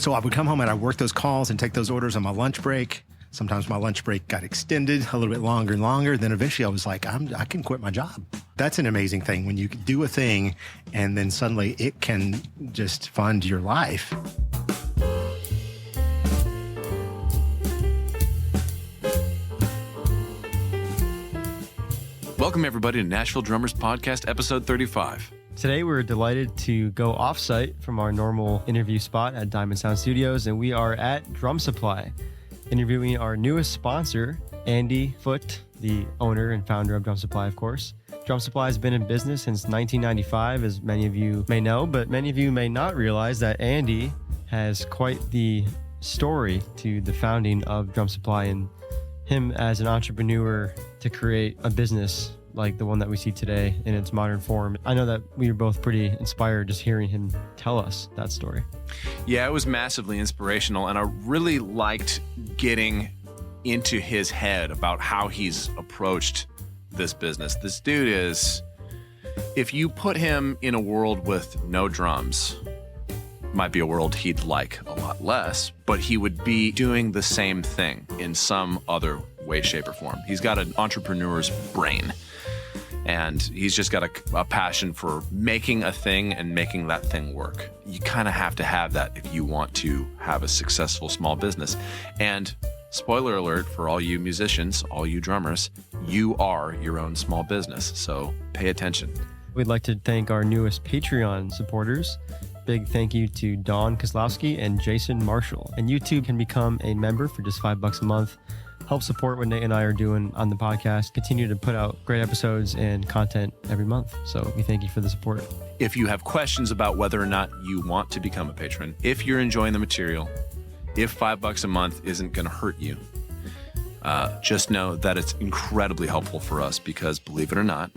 So I would come home and I'd work those calls and take those orders on my lunch break. Sometimes my lunch break got extended a little bit longer and longer. Then eventually I was like, I can quit my job. That's an amazing thing when you do a thing and then suddenly it can just fund your life. Welcome, everybody, to Nashville Drummers Podcast, episode 35. Today, we're delighted to go off-site from our normal interview spot at Diamond Sound Studios, and we are at Drum Supply, interviewing our newest sponsor, Andy Foote, the owner and founder of Drum Supply, of course. Drum Supply has been in business since 1995, as many of you may know, but many of you may not realize that Andy has quite the story to the founding of Drum Supply and him as an entrepreneur to create a business like the one that we see today in its modern form. I know that we were both pretty inspired just hearing him tell us that story. Yeah, it was massively inspirational, and I really liked getting into his head about how he's approached this business. This dude is, if you put him in a world with no drums, might be a world he'd like a lot less, but he would be doing the same thing in some other way, shape, or form. He's got an entrepreneur's brain, and he's just got a passion for making a thing and making that thing work. You kind of have to have that if you want to have a successful small business. And spoiler alert for all you musicians, all you drummers, you are your own small business, so pay attention. We'd like to thank our newest Patreon supporters. Big thank you to Dawn Kozlowski and Jason Marshall. And you too can become a member for just $5 a month. Help support what Nate and I are doing on the podcast. Continue to put out great episodes and content every month. So we thank you for the support. If you have questions about whether or not you want to become a patron, if you're enjoying the material, if $5 a month isn't going to hurt you, just know that it's incredibly helpful for us because, believe it or not,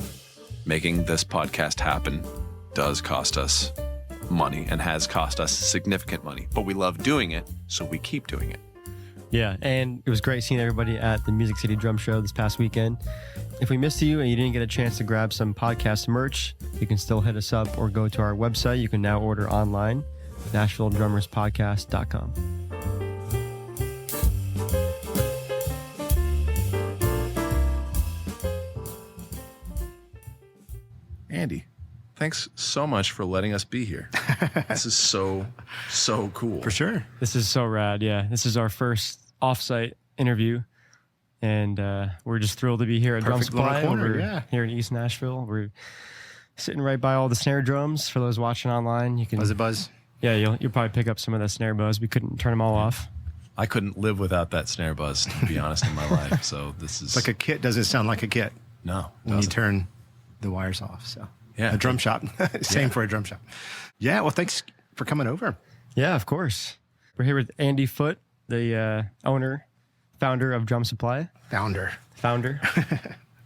making this podcast happen does cost us money and has cost us significant money, but we love doing it, so we keep doing it. Yeah, and it was great seeing everybody at the Music City Drum Show this past weekend. If we missed you and you didn't get a chance to grab some podcast merch, you can still hit us up or go to our website. You can now order online, NashvilleDrummersPodcast.com. Andy, thanks so much for letting us be here. This is so cool. For sure. This is so rad. Yeah, this is our first off-site interview, and we're just thrilled to be here at Drum Supply. We're here in East Nashville. We're sitting right by all the snare drums. For those watching online, you can Buzz. Yeah, you'll probably pick up some of that snare buzz. We couldn't turn them all off. I couldn't live without that snare buzz, to be honest, in my life. So this is Like a kit doesn't sound like a kit no when you turn the wires off. So yeah, a drum shop. Same for a drum shop. Yeah, well, thanks for coming over. Yeah, of course. We're here with Andy Foote, the owner, founder of Drum Supply. Founder.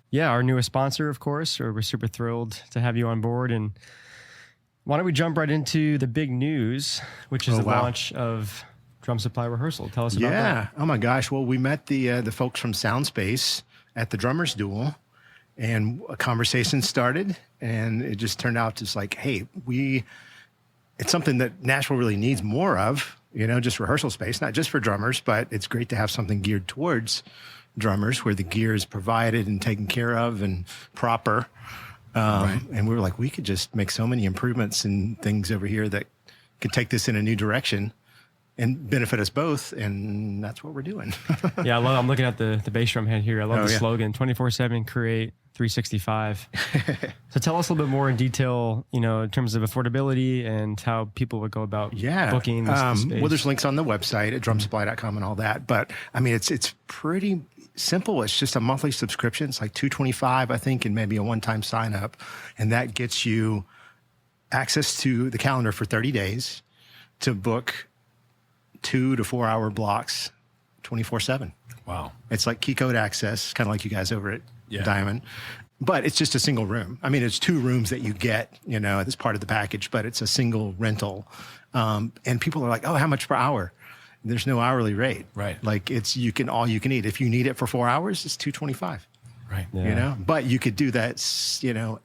Yeah, our newest sponsor, of course. We're super thrilled to have you on board. And why don't we jump right into the big news, which is the launch of Drum Supply Rehearsal. Tell us about that. Yeah. Oh, my gosh. Well, we met the folks from Soundspace at the Drummers Duel, and a conversation started, and it just turned out just like, hey, it's something that Nashville really needs more of, just rehearsal space, not just for drummers, but it's great to have something geared towards drummers where the gear is provided and taken care of and proper. Right. And we were like, we could just make so many improvements and things over here that could take this in a new direction and benefit us both. And that's what we're doing. Yeah, I'm looking at the bass drum head here. I love the slogan, 24/7, create 365. So tell us a little bit more in detail, in terms of affordability and how people would go about booking this space. Well, there's links on the website at drumsupply.com and all that. But I mean, it's pretty simple. It's just a monthly subscription. It's like $225, I think, and maybe a one-time sign up. And that gets you access to the calendar for 30 days to book 2 to 4 hour blocks 24/7. Wow. It's like key code access, kind of like you guys over at Diamond. But it's just a single room. I mean, it's 2 rooms that you get, as part of the package, but it's a single rental. And people are like, oh, how much per hour? There's no hourly rate. Right. Like you can eat. If you need it for 4 hours, it's $225. Right. Yeah. But you could do that,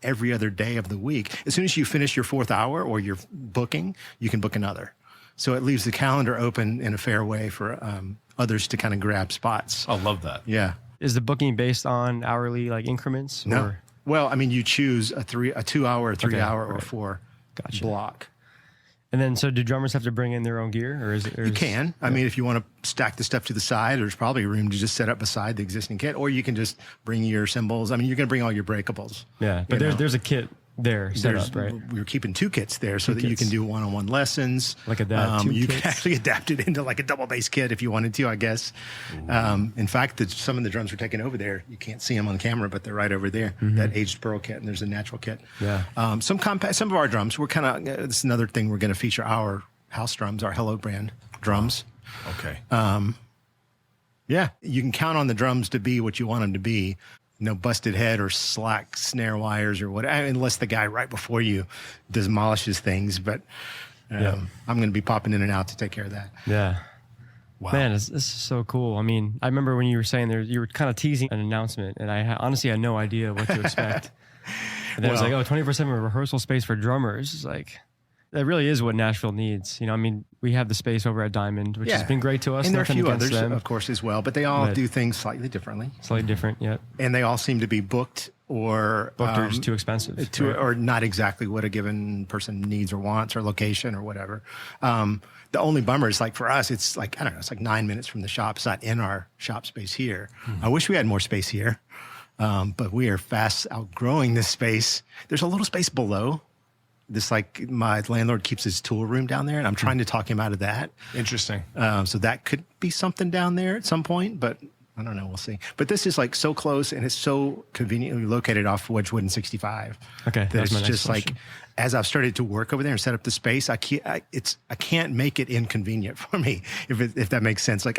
every other day of the week. As soon as you finish your 4th hour or your booking, you can book another. So it leaves the calendar open in a fair way for others to kind of grab spots. I love that. Yeah. Is the booking based on hourly like increments? No. Or? Well, I mean, you choose a 2 hour, 3 Okay, hour, or right. 4 Gotcha. block. And then, so do drummers have to bring in their own gear, or is it? Or You can. I mean, if you want to stack the stuff to the side, there's probably room to just set up beside the existing kit, or you can just bring your cymbals. I mean, you're going to bring all your breakables. Yeah, but You know. there's a kit there set up, right? We're keeping 2 kits there so that you kits. can do one-on-one lessons. Look at that, 2 You kits. can actually adapt it into like a double bass kit if you wanted to, I guess. In fact, some of the drums we're taking over there, you can't see them on camera, but they're right over there. That aged pearl kit, and there's a natural kit. Yeah. Some of our drums, we're kind of, this is another thing we're going to feature our house drums, our Hello brand drums. Okay. Yeah, you can count on the drums to be what you want them to be. No busted head or slack snare wires or whatever, unless the guy right before you demolishes things. But I'm going to be popping in and out to take care of that. Yeah. Wow. Man, this is so cool. I mean, I remember when you were saying there, you were kind of teasing an announcement, and I honestly had no idea what to expect. And then it was like, Well- 24/7 rehearsal space for drummers. It's like, that really is what Nashville needs. You know, I mean, we have the space over at Diamond, which has been great to us. And there are a Nothing few against others, them. of course, as well. But they all But- do things slightly differently. Slightly different, yeah. And they all seem to be booked or Just too expensive. right? or not exactly what a given person needs or wants or location or whatever. The only bummer is like for us, it's like, I don't know, it's like 9 minutes from the shop. It's not in our shop space here. I wish we had more space here, but we are fast outgrowing this space. There's a little space below. This, like, my landlord keeps his tool room down there, and I'm trying to talk him out of that. Interesting. So that could be something down there at some point, but I don't know. We'll see. But this is like so close, and it's so conveniently located off Wedgwood and 65. Okay, that that was it's my next just like, question. as I've started to work over there and set up the space, I can't make it inconvenient for me, if that makes sense. Like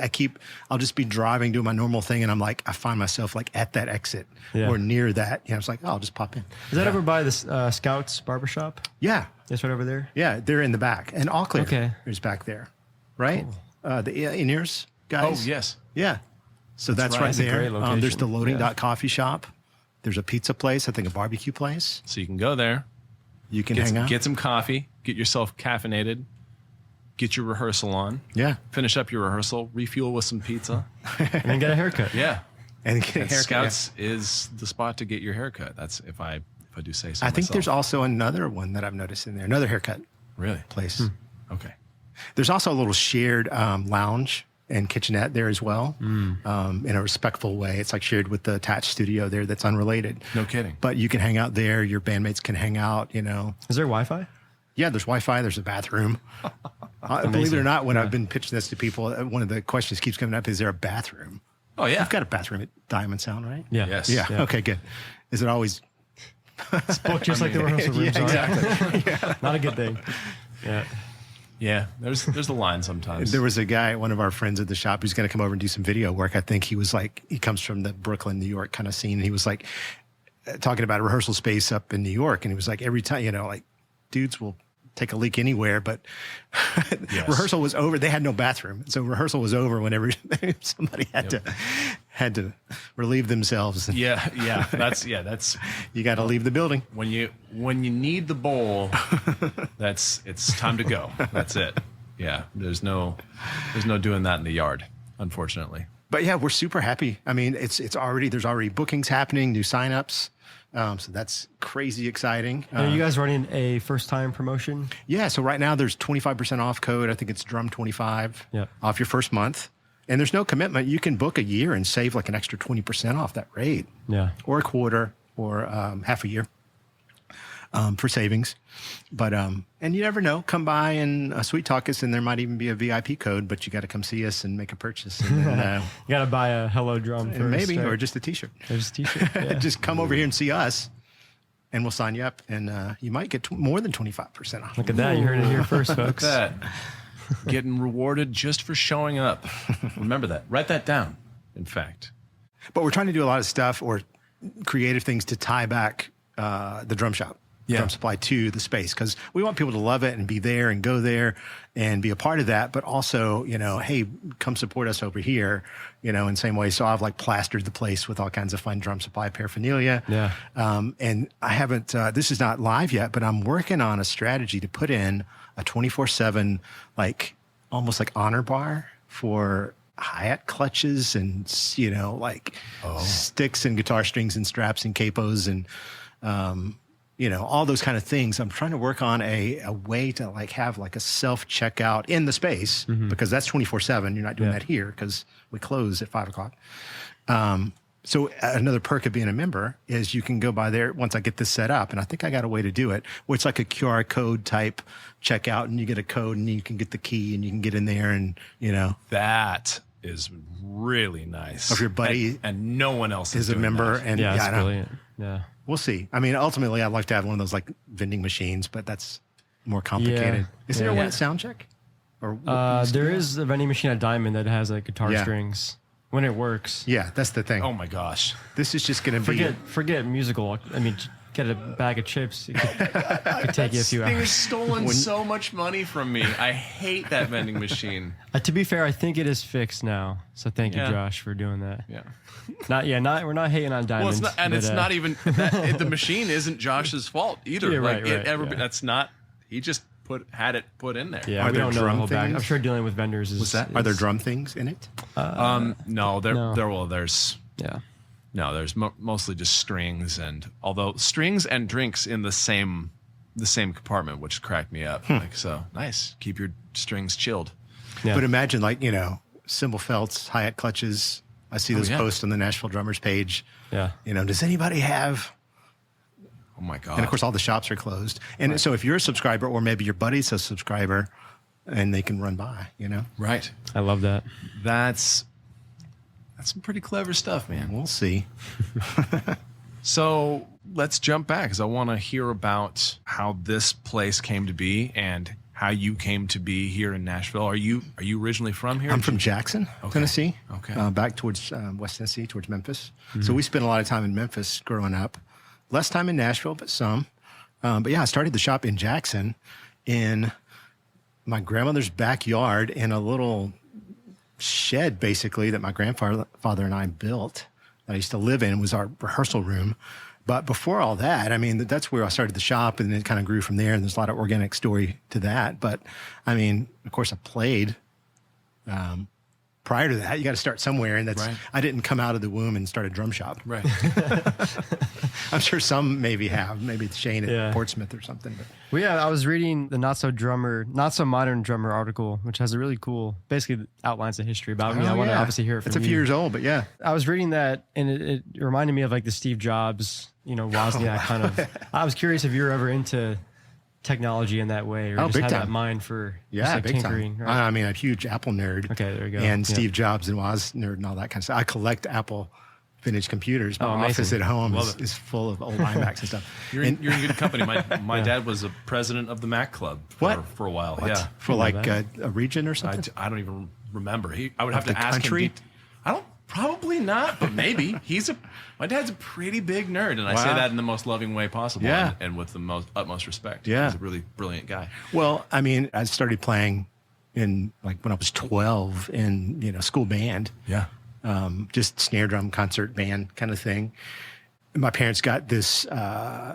I'll just be driving, doing my normal thing, and I'm like, I find myself like at that exit or near that. You know, it's like, oh, I'll just pop in. Is that over by the Scouts Barbershop? Yeah, That's right over there? yeah, they're in the back, and All Clear Okay. is back there, right? The in-ears guys. Oh, yes. Yeah. So that's right. right It's a there. great location. There's the Loading Yeah. Dot Coffee Shop. There's a pizza place. I think a barbecue place. So you can go there, You can hang out. get some coffee, get yourself caffeinated, get your rehearsal on, Yeah. finish up your rehearsal, refuel with some pizza. And then get a haircut. Yeah. And get a And haircut. Scouts is the spot to get your haircut. That's if I do say so. I think myself. there's also another one that I've noticed in there. Another haircut Really. place. Okay. There's also a little shared lounge and kitchenette there as well, in a respectful way. It's like shared with the attached studio there that's unrelated. No kidding. But you can hang out there. Your bandmates can hang out, you know. Is there Wi-Fi? Yeah, there's Wi-Fi. There's a bathroom. Believe it or not, when I've been pitching this to people, one of the questions keeps coming up, is there a bathroom? Oh yeah. You've got a bathroom at Diamond Sound, right? Yeah. Yes. Yeah. Yeah. Okay, good. Is it always... Booked just like the rehearsal rooms are. exactly. Not a good thing. Yeah. Yeah. There's the line sometimes. There was a guy, one of our friends at the shop, who's going to come over and do some video work. I think he was like, he comes from the Brooklyn, New York kind of scene. And he was like talking about a rehearsal space up in New York. And he was like, every time, you know, like dudes will take a leak anywhere, but Yes. rehearsal was over. They had no bathroom. So rehearsal was over whenever somebody had to relieve themselves. Yeah. Yeah. That's You got to leave the building. when you need the bowl, it's time to go. That's it. Yeah. There's no doing that in the yard, unfortunately. But yeah, we're super happy. I mean, there's already bookings happening, new signups. So that's crazy exciting. And are you guys running a first-time promotion? Yeah. So right now there's 25% off code. I think it's Drum25 Yeah. off your first month. And there's no commitment. You can book a year and save like an extra 20% off that rate, Yeah. or a quarter, or half a year for savings. But and you never know. Come by and sweet talk us, and there might even be a VIP code. But you got to come see us and make a purchase, and then, You got to buy a Hello Drum first. maybe right? or just a T-shirt. Or just a t-shirt. Yeah. Just come over here and see us, and we'll sign you up, and you might get more than 25% off. Look at that. You heard it here first, folks. That getting rewarded just for showing up. Remember that. Write that down. In fact. But we're trying to do a lot of stuff or creative things to tie back the drum shop, drum supply to the space, because we want people to love it and be there and go there and be a part of that. But also, you know, hey, come support us over here, you know, in the same way. So I've like plastered the place with all kinds of fun drum supply paraphernalia. Yeah. And I haven't, this is not live yet, but I'm working on a strategy to put in a 24/7 like almost like honor bar for hi-hat clutches and, like sticks and guitar strings and straps and capos and, all those kind of things. I'm trying to work on a way to like have like a self-checkout in the space because that's 24/7. You're not doing that here because we close at 5:00. So another perk of being a member is you can go by there once I get this set up. And I think I got a way to do it where it's like a QR code type checkout and you get a code and you can get the key and you can get in there and, That is really nice. If your buddy and no one else is a member. That. And that's I know. brilliant. Yeah. We'll see. I mean, ultimately, I'd like to have one of those like vending machines, but that's more complicated. Is there one at Soundcheck? Or there is a vending machine at Diamond that has like guitar strings when it works. Yeah, that's the thing. Oh my gosh. This is just going to be... Forget musical. I mean, get a bag of chips. It could take you a few Thing hours. has stolen so much money from me. I hate that vending machine. To be fair, I think it is fixed now. So thank you, Josh, for doing that. Yeah. We're not hating on Diamond. Well, it's not even the machine isn't Josh's fault either. Yeah, like right. That's not. He just had it put in there. Yeah, Are we there don't know the drum whole bag. things? I'm sure dealing with vendors is. What's that? Are there drum things in it? No, there's Yeah. No, there's mostly just strings, and although strings and drinks in the same compartment, which cracked me up. Like, so nice. Keep your strings chilled. Yeah. But imagine like, cymbal felts, hi-hat clutches. I see those posts on the Nashville Drummers page. Yeah. Does anybody have... Oh my God. And of course, all the shops are closed. And so if you're a subscriber or maybe your buddy's a subscriber and they can run by, Right. I love that. That's some pretty clever stuff, man. We'll see. So let's jump back because I want to hear about how this place came to be and how you came to be here in Nashville. Are you originally from here? I'm from Jackson, Tennessee. Okay. Back towards West Tennessee, towards Memphis. So we spent a lot of time in Memphis growing up. Less time in Nashville, but some. But yeah, I started the shop in Jackson in my grandmother's backyard in a little shed, basically, that my grandfather and I built that I used to live in. It was our rehearsal room. But before all that, I mean, that's where I started the shop, and it kind of grew from there. And there's a lot of organic story to that. But I mean, of course, I played. Prior to that, you got to start somewhere, and that's I didn't come out of the womb and start a drum shop. Right. I'm sure some maybe have, maybe Shane at Portsmouth or something. But. Well, yeah, I was reading the Not So Modern Drummer article, which has a really cool, basically outlines the history about me. I want to obviously hear it from It's a you. few years old, but yeah. I was reading that, and it reminded me of like the Steve Jobs, Wozniak kind of. I was curious if you were ever into technology in that way, or just big had time. that mind for Yeah, like big tinkering. time. Right? I mean, a huge Apple nerd. Okay, there you go. And Steve Jobs and Woz nerd and all that kind of stuff. I collect Apple vintage computers. My office at home is full of old iMacs and stuff. You're in good company. My dad was a president of the Mac Club for a while. What? Yeah. For like a region or something? I don't even remember. I would have to the ask country? him. I don't. Probably not, but maybe. My dad's a pretty big nerd, and I say that in the most loving way possible, and with the utmost respect. Yeah. He's a really brilliant guy. Well, I mean, I started playing in like when I was 12 in school band. Yeah. Just snare drum concert band kind of thing. My parents got this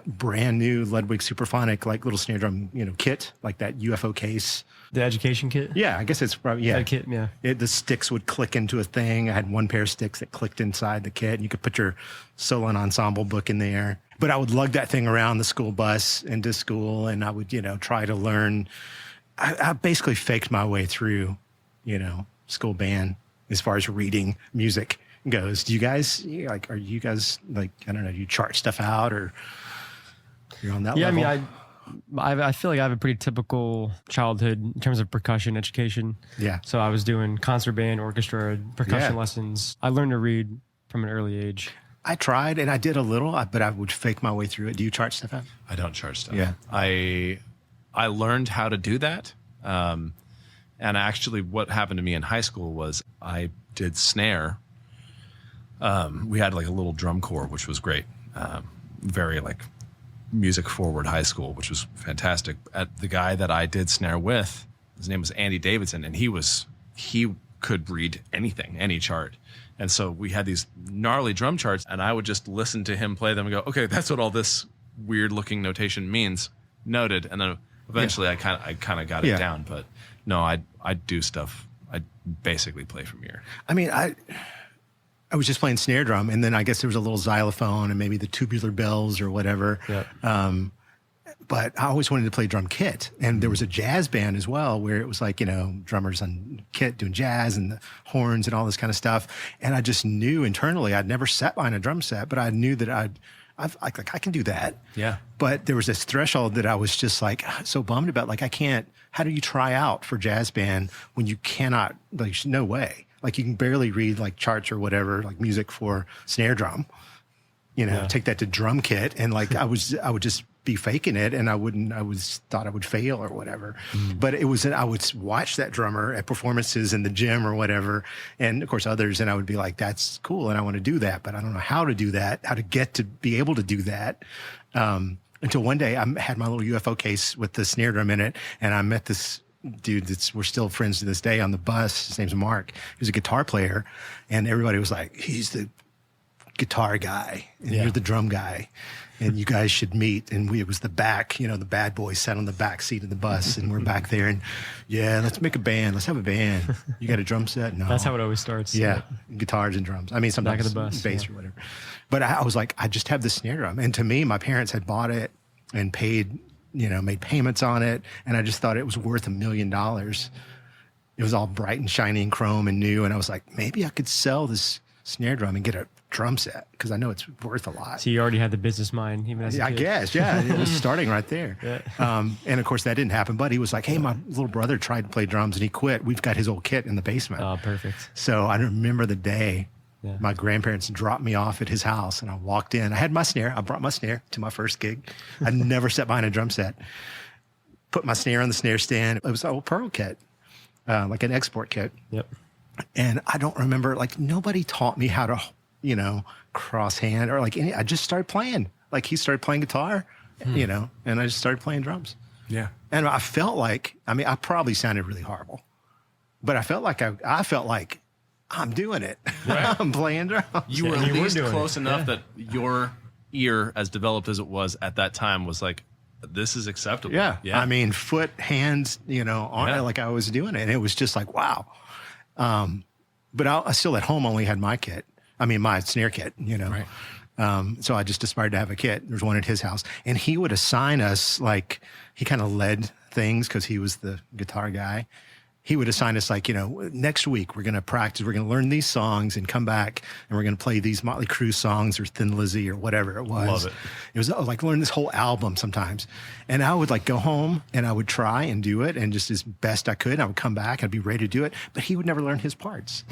brand new Ludwig Superphonic like little snare drum kit, like that UFO case. The education kit? Yeah, I guess it's probably That kit, yeah. The sticks would click into a thing. I had one pair of sticks that clicked inside the kit, and you could put your solo and ensemble book in there. But I would lug that thing around the school bus into school, and I would try to learn. I basically faked my way through school band as far as reading music goes. Do you guys are you guys I don't know, do you chart stuff out or you're on that level? I mean, I feel like I have a pretty typical childhood in terms of percussion education. Yeah. So I was doing concert band, orchestra, percussion lessons. I learned to read from an early age. I tried and I did a little, but I would fake my way through it. Do you chart stuff out? I don't chart stuff. Yeah. I learned how to do that. And actually what happened to me in high school was I did snare. We had like a little drum corps, which was great. Very like music forward high school, which was fantastic. The guy that I did snare with, his name was Andy Davidson, and he could read anything, any chart. And so we had these gnarly drum charts, and I would just listen to him play them and go, okay, that's what all this weird looking notation means. Noted. And then eventually I kind of got it down. But No, I do stuff. I basically play from ear. I mean, I was just playing snare drum, and then I guess there was a little xylophone and maybe the tubular bells or whatever. Yeah. But I always wanted to play drum kit. And there was a jazz band as well, where it was like, drummers on kit doing jazz and the horns and all this kind of stuff. And I just knew internally, I'd never sat behind a drum set, but I knew that I can do that. Yeah. But there was this threshold that I was just like so bummed about. Like, how do you try out for jazz band when you cannot, like, no way. Like, you can barely read like charts or whatever, like music for snare drum, take that to drum kit. And like, I would just be faking it, and I thought I would fail or whatever. But I would watch that drummer at performances in the gym or whatever, and of course others, and I would be like, that's cool, and I want to do that, but I don't know how to do that, how to get to be able to do that. Until one day I had my little UFO case with the snare drum in it, and I met this dude we're still friends to this day on the bus. His name's Mark. He was a guitar player, and everybody was like, he's the guitar guy, and you're the drum guy, and you guys should meet. And it was the back, the bad boys sat on the back seat of the bus, and we're back there, and let's make a band. Let's have a band. You got a drum set? No. That's how it always starts. Yeah. Guitars and drums. I mean, sometimes back of the bus, bass or whatever. But I was like, I just have this snare drum. And to me, my parents had bought it and paid, made payments on it. And I just thought it was worth $1 million. It was all bright and shiny and chrome and new. And I was like, maybe I could sell this snare drum and get a drum set, because I know it's worth a lot. So you already had the business mind, even as a kid. I guess, yeah. It was starting right there. Yeah. And of course that didn't happen, but he was like, hey, my little brother tried to play drums and he quit. We've got his old kit in the basement. Oh, perfect. So I remember the day my grandparents dropped me off at his house, and I walked in. I had my snare. I brought my snare to my first gig. I'd never sat behind a drum set. Put my snare on the snare stand. It was an old Pearl kit, like an export kit. Yep. And I don't remember, like, nobody taught me how to, cross hand or like I just started playing. Like, he started playing guitar, and I just started playing drums. Yeah. And I felt like, I probably sounded really horrible, but I felt like I'm doing it. Right. I'm playing drums. You were at least close enough that your ear, as developed as it was at that time, was like, this is acceptable. Yeah. I mean, foot, hands, on it, like I was doing it. And it was just like, wow. But I still at home only had my kit. My snare kit, Right. So I just aspired to have a kit. There's one at his house, and he would assign us, like, he kind of led things because he was the guitar guy. He would assign us, like, next week we're going to practice. We're going to learn these songs and come back and we're going to play these Motley Crue songs or Thin Lizzy or whatever it was. Love it. It was like learn this whole album sometimes. And I would like go home and I would try and do it, and just as best I could. I would come back and I'd be ready to do it, but he would never learn his parts.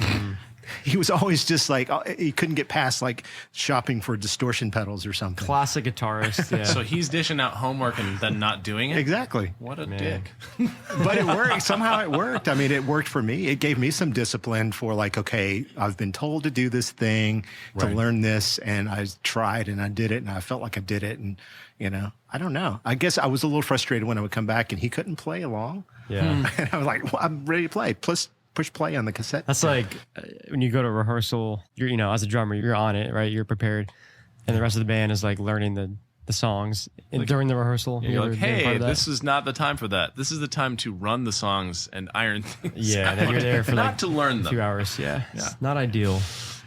He was always just like, he couldn't get past like shopping for distortion pedals or something. Classic guitarist. Yeah. So he's dishing out homework and then not doing it? Exactly. What a dick. But it worked. Somehow it worked. It worked for me. It gave me some discipline for like, okay, I've been told to do this thing, to learn this, and I tried and I did it, and I felt like I did it. And, I don't know. I guess I was a little frustrated when I would come back and he couldn't play along. Yeah. And I was like, well, I'm ready to play. Plus, push play on the cassette. That's like when you go to rehearsal, you're, as a drummer, you're on it, right? You're prepared. And the rest of the band is like learning the songs during the rehearsal. You're like, hey, this is not the time for that. This is the time to run the songs and iron things. Yeah, then you're there for not like to learn them. 2 hours. Yeah. It's not ideal.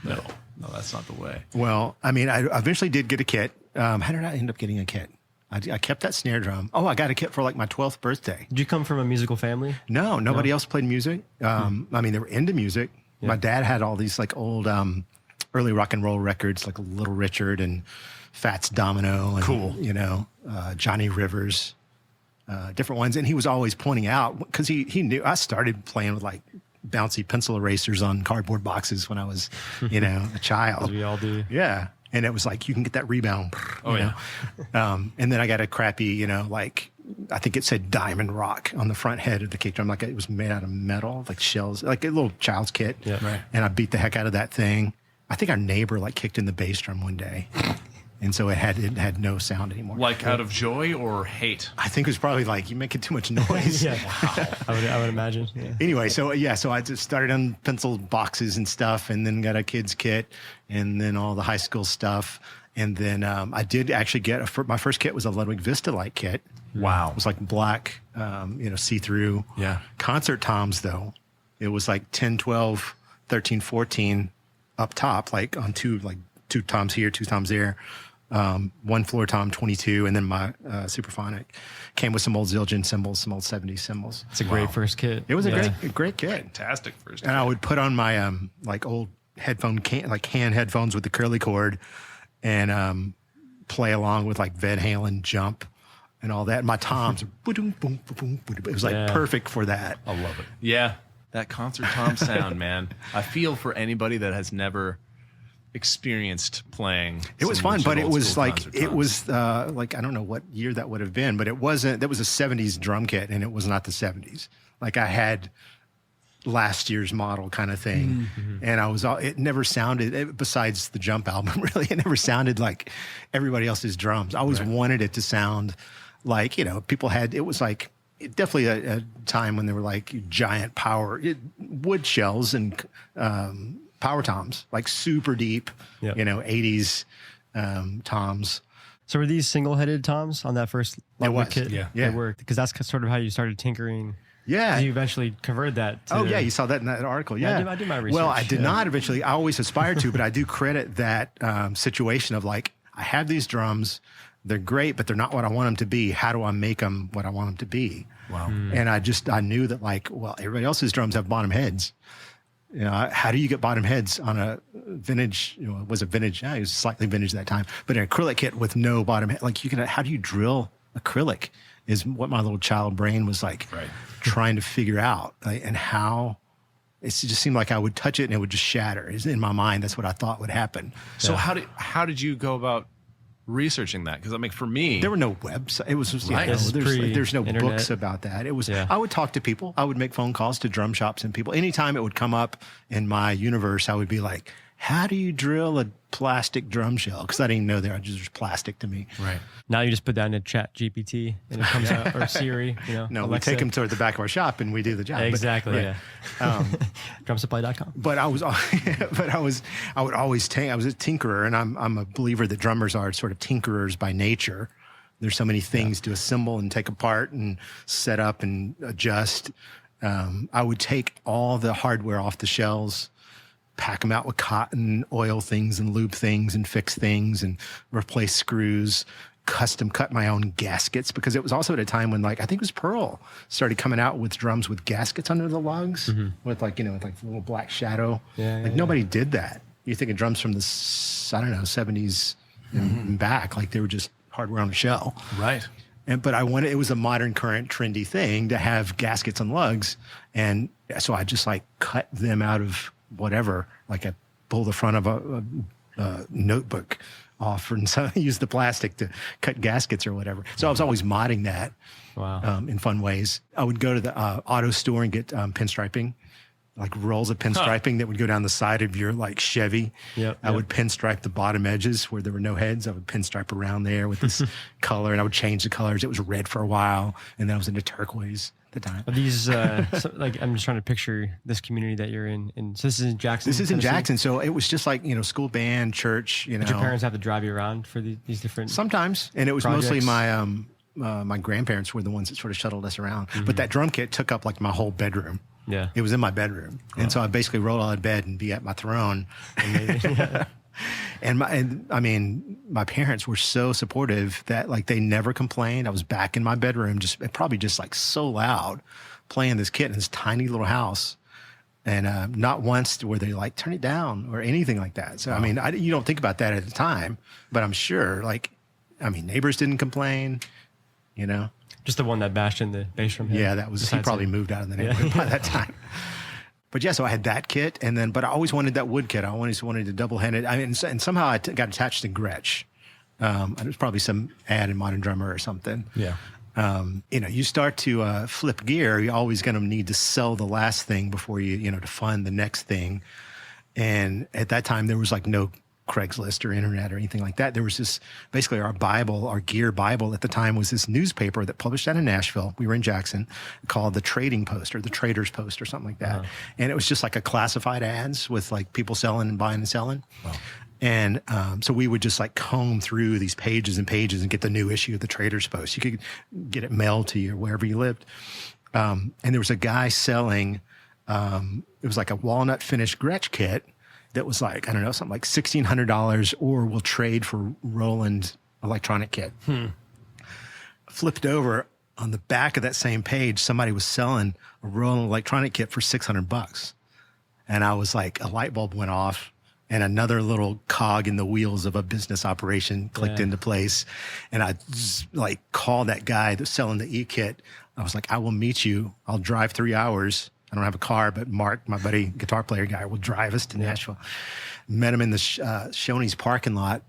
No, that's not the way. Well, I eventually did get a kit. How did I end up getting a kit? I kept that snare drum. Oh, I got a kit for like my 12th birthday. Did you come from a musical family? No, nobody else played music. They were into music. Yeah. My dad had all these like old early rock and roll records, like Little Richard and Fats Domino and, cool. Johnny Rivers, different ones. And he was always pointing out, because he knew I started playing with like bouncy pencil erasers on cardboard boxes when I was, a child. As we all do. Yeah. And it was like, you can get that rebound. Yeah. And then I got a crappy, I think it said Diamond Rock on the front head of the kick drum. Like it was made out of metal, like shells, like a little child's kit. Yeah. Right. And I beat the heck out of that thing. I think our neighbor like kicked in the bass drum one day. And so it had no sound anymore. Like out of joy or hate? I think it was probably like, you're making too much noise. Yeah. Wow. I would imagine. Yeah. Anyway, so I just started on pencil boxes and stuff, and then got a kid's kit, and then all the high school stuff. And then I did actually get my first kit was a Ludwig Vista Light kit. Wow. It was like black, see-through. Yeah. Concert toms, though, it was like 10, 12, 13, 14 up top, like on two toms here, two toms there. One floor tom, 22, and then my Superphonic came with some old Zildjian cymbals, some old 70s cymbals. It's a great first kit. It was a great kit. Fantastic first. And I would put on my like old hand headphones with the curly cord, and play along with like Van Halen Jump and all that. My toms, it was like perfect for that. I love it. Yeah, that concert tom sound, man. I feel for anybody that has never experienced playing. It was some fun, but old it was school like concert it toms. was like I don't know what year that would have been, but it wasn't. That was a '70s drum kit, and it was not the '70s. Like I had last year's model kind of thing, and it never sounded. Besides the Jump album, really, it never sounded like everybody else's drums. I always wanted it to sound like people had. It was like definitely a time when there were like giant wood shells and power toms, like super deep, 80s toms. So were these single-headed toms on that first was, kit? yeah. They worked because that's sort of how you started tinkering. Yeah. You eventually converted that to... Oh, yeah. You saw that in that article. Yeah. I did my research. Well, I did not eventually. I always aspired to, but I do credit that situation of like, I have these drums. They're great, but they're not what I want them to be. How do I make them what I want them to be? Wow. And I knew that like, well, everybody else's drums have bottom heads. How do you get bottom heads on a vintage, it was a vintage, it was slightly vintage at that time, but an acrylic kit with no bottom head, like how do you drill acrylic is what my little child brain was like trying to figure out. And how it just seemed like I would touch it and it would just shatter. In my mind, that's what I thought would happen. So how did you go about researching that? Because I mean, for me, there were no websites. It was just, there's no internet. books about that. It was, I would talk to people. I would make phone calls to drum shops and people. Anytime it would come up in my universe, I would be like, how do you drill a plastic drum shell? Because I didn't know there was just plastic to me. Right. Now you just put that in a Chat GPT and it comes out, or Siri, No, Alexa. we take them toward the back of our shop and we do the job. Exactly. Drumsupply.com. But I would always I was a tinkerer, and I'm a believer that drummers are sort of tinkerers by nature. There's so many things to assemble and take apart and set up and adjust. I would take all the hardware off the shelves, pack them out with cotton, oil things and lube things and fix things and replace screws, custom cut my own gaskets, because it was also at a time when like I think it was Pearl started coming out with drums with gaskets under the lugs with like with like a little black shadow. Nobody did that. You think of drums from the 70s and back, like they were just hardware on a shell. Right. But it was a modern, current, trendy thing to have gaskets and lugs, and so I just like cut them out of whatever. Like I pull the front of a notebook off and so use the plastic to cut gaskets or whatever. So I was always modding that in fun ways. I would go to the auto store and get pinstriping, like rolls of pinstriping that would go down the side of your like Chevy. I would pinstripe the bottom edges where there were no heads. I would pinstripe around there with this color, and I would change the colors. It was red for a while, and then I was into turquoise at the time. Are these, like, I'm just trying to picture this community that you're in. And so this is in Jackson. This is in Tennessee? Jackson. So it was just like, school band, church, Did your parents have to drive you around for these different Sometimes. And it was projects? mostly my grandparents were the ones that sort of shuttled us around. But that drum kit took up like my whole bedroom. Yeah. It was in my bedroom. And so I basically rolled out of bed and be at my throne. And my parents were so supportive that like they never complained. I was back in my bedroom, probably just like so loud playing this kit in this tiny little house. And not once were they like, turn it down or anything like that. So, you don't think about that at the time, but I'm sure neighbors didn't complain, Just the one that bashed in the bass drum head? Yeah, that was, he probably moved out of the neighborhood by that time. But yeah, so I had that kit, but I always wanted that wood kit. I always wanted to double-handed. And somehow I got attached to Gretsch. It was probably some ad in Modern Drummer or something. Yeah. You start to flip gear, you're always going to need to sell the last thing before you, to fund the next thing. And at that time, there was like no Craigslist or internet or anything like that. There was this, basically our gear Bible at the time was this newspaper that published out in Nashville. We were in Jackson, called the Trading Post or the Trader's Post or something like that. And it was just like a classified ads with like people selling and buying and selling. And so we would just like comb through these pages and pages and get the new issue of the Trader's Post. You could get it mailed to you wherever you lived. And there was a guy selling, it was like a walnut finished Gretsch kit that was like, I don't know, something like $1,600, or we'll trade for Roland electronic kit. Flipped over, on the back of that same page, somebody was selling a Roland electronic kit for $600. And I was like, a light bulb went off and another little cog in the wheels of a business operation clicked into place. And I like called that guy that's selling the e-kit. I was like, I will meet you. I'll drive 3 hours. I don't have a car, but Mark, my buddy, guitar player guy, will drive us to Nashville. Met him in the Shoney's parking lot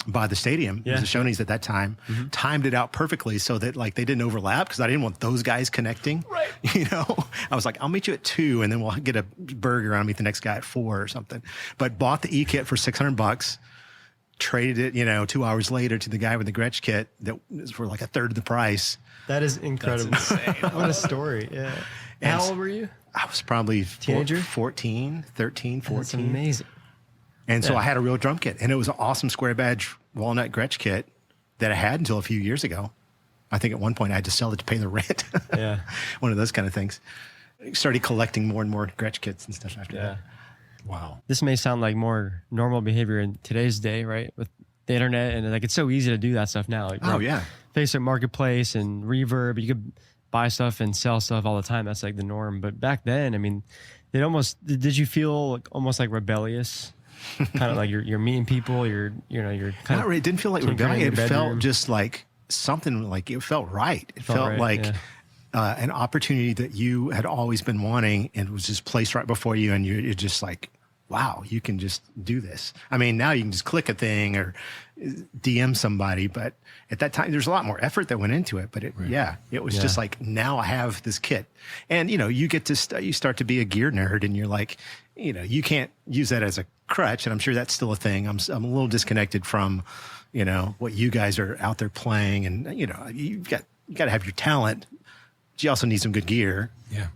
by the stadium. It was the Shoney's at that time. Timed it out perfectly so that like they didn't overlap, because I didn't want those guys connecting. Right. You know, I was like, I'll meet you at 2 and then we'll get a burger and I'll meet the next guy at 4 or something. But bought the e-kit for $600, traded it, you know, 2 hours later to the guy with the Gretsch kit that was for like a third of the price. That is incredible. That's insane. What a story. Yeah. And How old were you? I was probably Teenager? 13, 14. That's amazing. And so I had a real drum kit, and it was an awesome square badge walnut Gretsch kit that I had until a few years ago. I think at one point I had to sell it to pay the rent. Yeah. One of those kind of things. Started collecting more and more Gretsch kits and stuff after that. Wow. This may sound like more normal behavior in today's day, right? With the internet, and like it's so easy to do that stuff now. Like, Oh, yeah. Facebook Marketplace and Reverb, you could buy stuff and sell stuff all the time. That's like the norm. But back then, I mean, did you feel like, almost like rebellious? Kind of like you're meeting people, you're kind Not really. It didn't feel like rebellion. It felt bedroom. just like something, like it felt right. It felt right, like an opportunity that you had always been wanting, and it was just placed right before you, and you're just like, wow, you can just do this. I mean, now you can just click a thing or DM somebody, but at that time, there's a lot more effort that went into it. But it was just like, now I have this kit, and you know, you get to you start to be a gear nerd, and you're like, you know, you can't use that as a crutch, and I'm sure that's still a thing. I'm a little disconnected from, you know, what you guys are out there playing, and you know, you got to have your talent. But you also need some good gear,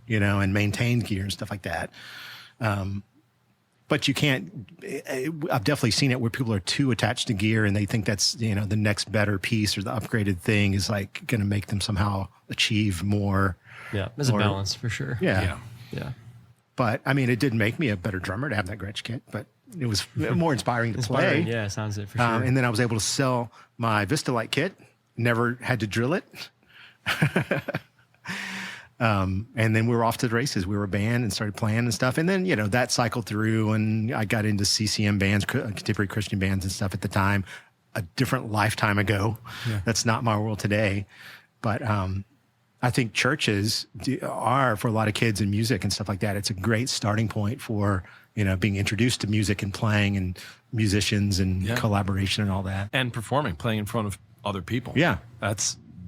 you know, and maintained gear and stuff like that. But you can't, I've definitely seen it where people are too attached to gear and they think that's, you know, the next better piece or the upgraded thing is like going to make them somehow achieve more. Yeah, there's a balance for sure. Yeah. But I mean, it did make me a better drummer to have that Gretsch kit, but it was more inspiring to play. Yeah, sounds it for sure. And then I was able to sell my Vista Light kit, never had to drill it. And then we were off to the races. We were a band and started playing and stuff. And then, you know, that cycled through and I got into CCM Bands, contemporary Christian bands and stuff at the time, a different lifetime ago. Yeah. That's not my world today. But I think churches are, for a lot of kids in music and stuff like that, it's a great starting point for, you know, being introduced to music and playing and musicians and collaboration and all that. And performing, playing in front of other people. Yeah.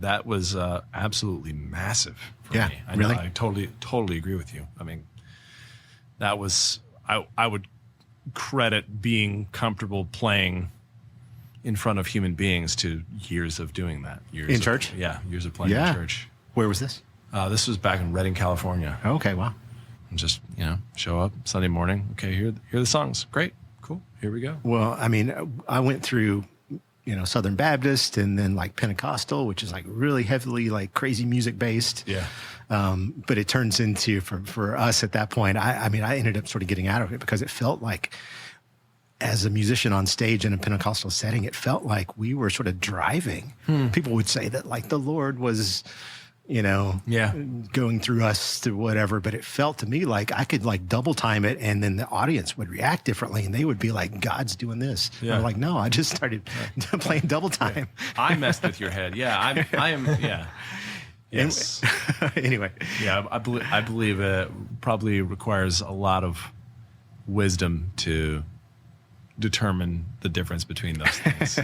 That was absolutely massive for me. Really? I totally agree with you. I mean, that was, I would credit being comfortable playing in front of human beings to years of doing that. Years church? Yeah, years of playing in church. Where was this? This was back in Redding, California. Okay, wow. And just, you know, show up Sunday morning. Okay, here are the songs. Great, cool, here we go. Well, I mean, I went through, you know, Southern Baptist and then like Pentecostal, which is like really heavily like crazy music based. Yeah. But it turns into, for us at that point, I mean, I ended up sort of getting out of it because it felt like, as a musician on stage in a Pentecostal setting, it felt like we were sort of driving. People would say that like the Lord was, you know, going through us to whatever, but it felt to me like I could like double time it and then the audience would react differently and they would be like, God's doing this. I'm like, no, I just started playing double time. I messed with your head. Yeah, I am. Yeah. Yes. Anyway. Yeah, I believe it probably requires a lot of wisdom to determine the difference between those things.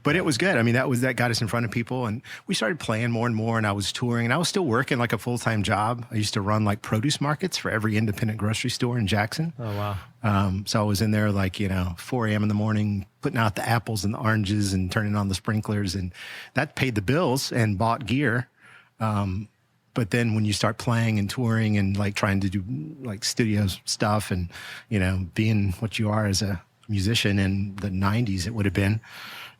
But it was good. I mean, that got us in front of people and we started playing more and more and I was touring and I was still working like a full-time job. I used to run like produce markets for every independent grocery store in Jackson. Oh, wow. So I was in there like, you know, 4 a.m. in the morning, putting out the apples and the oranges and turning on the sprinklers, and that paid the bills and bought gear. But then when you start playing and touring and like trying to do like studio stuff and, you know, being what you are as a musician in the 90s, it would have been.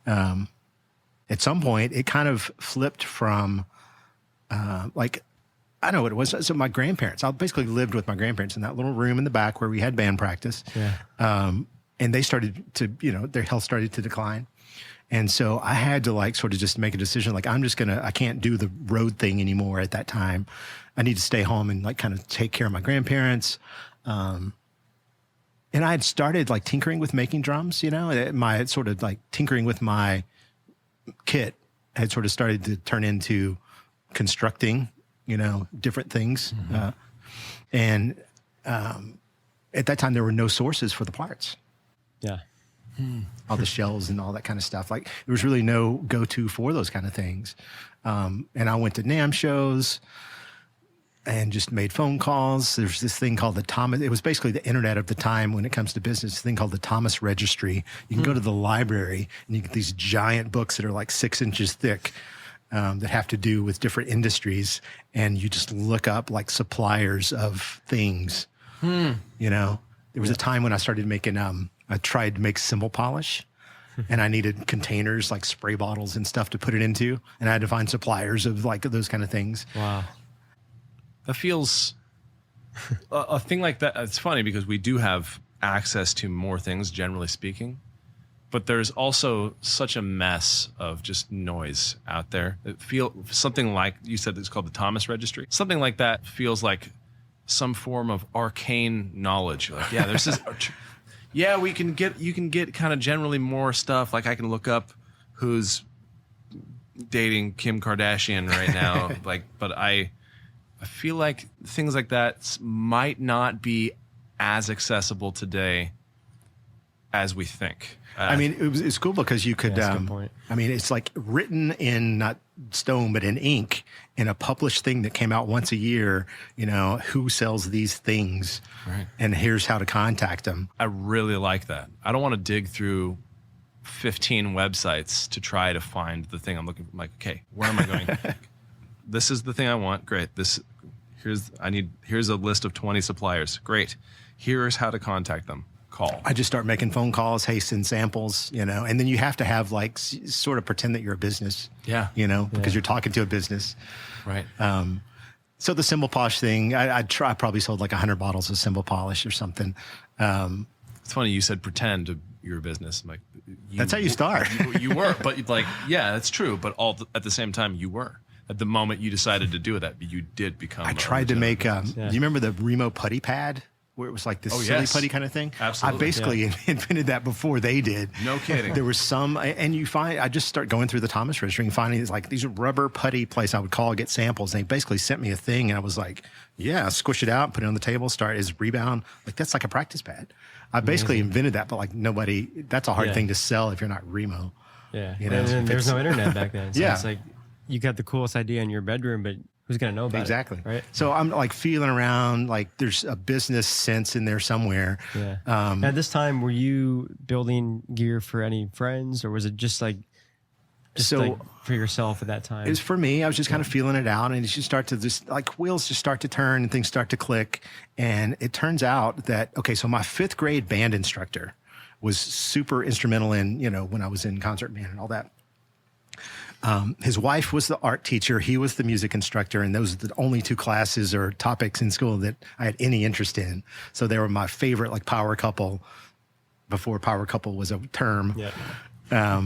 At some point, it kind of flipped from like, I don't know what it was. So my grandparents, I basically lived with my grandparents in that little room in the back where we had band practice. Yeah. And they started to, their health started to decline. And so I had to like sort of just make a decision, like I can't do the road thing anymore at that time. I need to stay home and like kind of take care of my grandparents. And I had started like tinkering with making drums, my sort of like tinkering with my kit had sort of started to turn into constructing, different things. Mm-hmm. And at that time, there were no sources for the parts. Yeah. All the shells and all that kind of stuff. Like there was really no go-to for those kind of things. And I went to NAMM shows and just made phone calls. There's this thing called it was basically the internet of the time when it comes to business, this thing called the Thomas Registry. You can go to the library and you get these giant books that are like 6 inches thick that have to do with different industries. And you just look up like suppliers of things, There was a time when I started making, I tried to make cymbal polish and I needed containers like spray bottles and stuff to put it into. And I had to find suppliers of like those kind of things. Wow. That feels a thing like that. It's funny because we do have access to more things, generally speaking, but there's also such a mess of just noise out there. It something like you said, it's called the Thomas Registry. Something like that feels like some form of arcane knowledge. Like, yeah, there's this. Yeah, you can get kind of generally more stuff. Like I can look up who's dating Kim Kardashian right now. But I feel like things like that might not be as accessible today as we think. It's cool because you could, that's a good point. It's like written in not stone, but in ink in a published thing that came out once a year, who sells these things, right? And here's how to contact them. I really like that. I don't want to dig through 15 websites to try to find the thing I'm looking for. I'm like, okay, where am I going? This is the thing I want. Great. Here's a list of 20 suppliers. Great. Here's how to contact them. Call. I just start making phone calls, send samples, and then you have to have like sort of pretend that you're a business, because you're talking to a business. Right. So the cymbal polish thing, I probably sold like 100 bottles of cymbal polish or something. It's funny. You said pretend to your business. I'm like, that's how you start. You were, but like, yeah, that's true. But at the same time, you were. At the moment you decided to do that, you did become. I tried to make. Do you remember the Remo putty pad? Where it was like this silly putty kind of thing. Absolutely. I basically invented that before they did. No kidding. There was some, and I just start going through the Thomas Registry and finding these rubber putty place I would call, get samples. And they basically sent me a thing. And I was like, yeah, squish it out, put it on the table, start as rebound. Like that's like a practice pad. I basically invented that, but like that's a hard thing to sell if you're not Remo. Yeah. And there was no internet back then. So it's like you got the coolest idea in your bedroom, but who's going to know about it? Right. So I'm like feeling around, like there's a business sense in there somewhere. Yeah. At this time, were you building gear for any friends, or was it just like for yourself at that time? It was for me. I was just kind of feeling it out, and it just start to wheels just start to turn and things start to click. And it turns out that, so my 5th grade band instructor was super instrumental in, when I was in concert band and all that. His wife was the art teacher. He was the music instructor. And those are the only 2 classes or topics in school that I had any interest in. So they were my favorite, like power couple before power couple was a term. Yeah.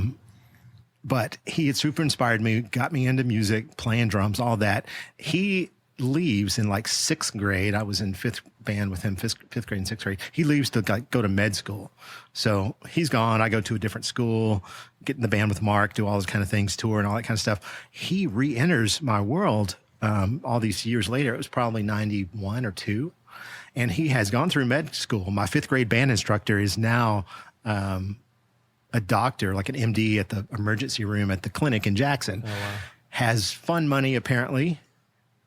But he had super inspired me, got me into music, playing drums, all that. He leaves in like 6th grade. I was in 5th band with him, 5th grade and 6th grade. He leaves to go to med school. So he's gone. I go to a different school, get in the band with Mark, do all those kind of things, tour and all that kind of stuff. He re-enters my world all these years later. It was probably 91 or 2. And he has gone through med school. My 5th grade band instructor is now a doctor, like an MD at the emergency room at the clinic in Jackson. Oh, wow. Has fun money, apparently.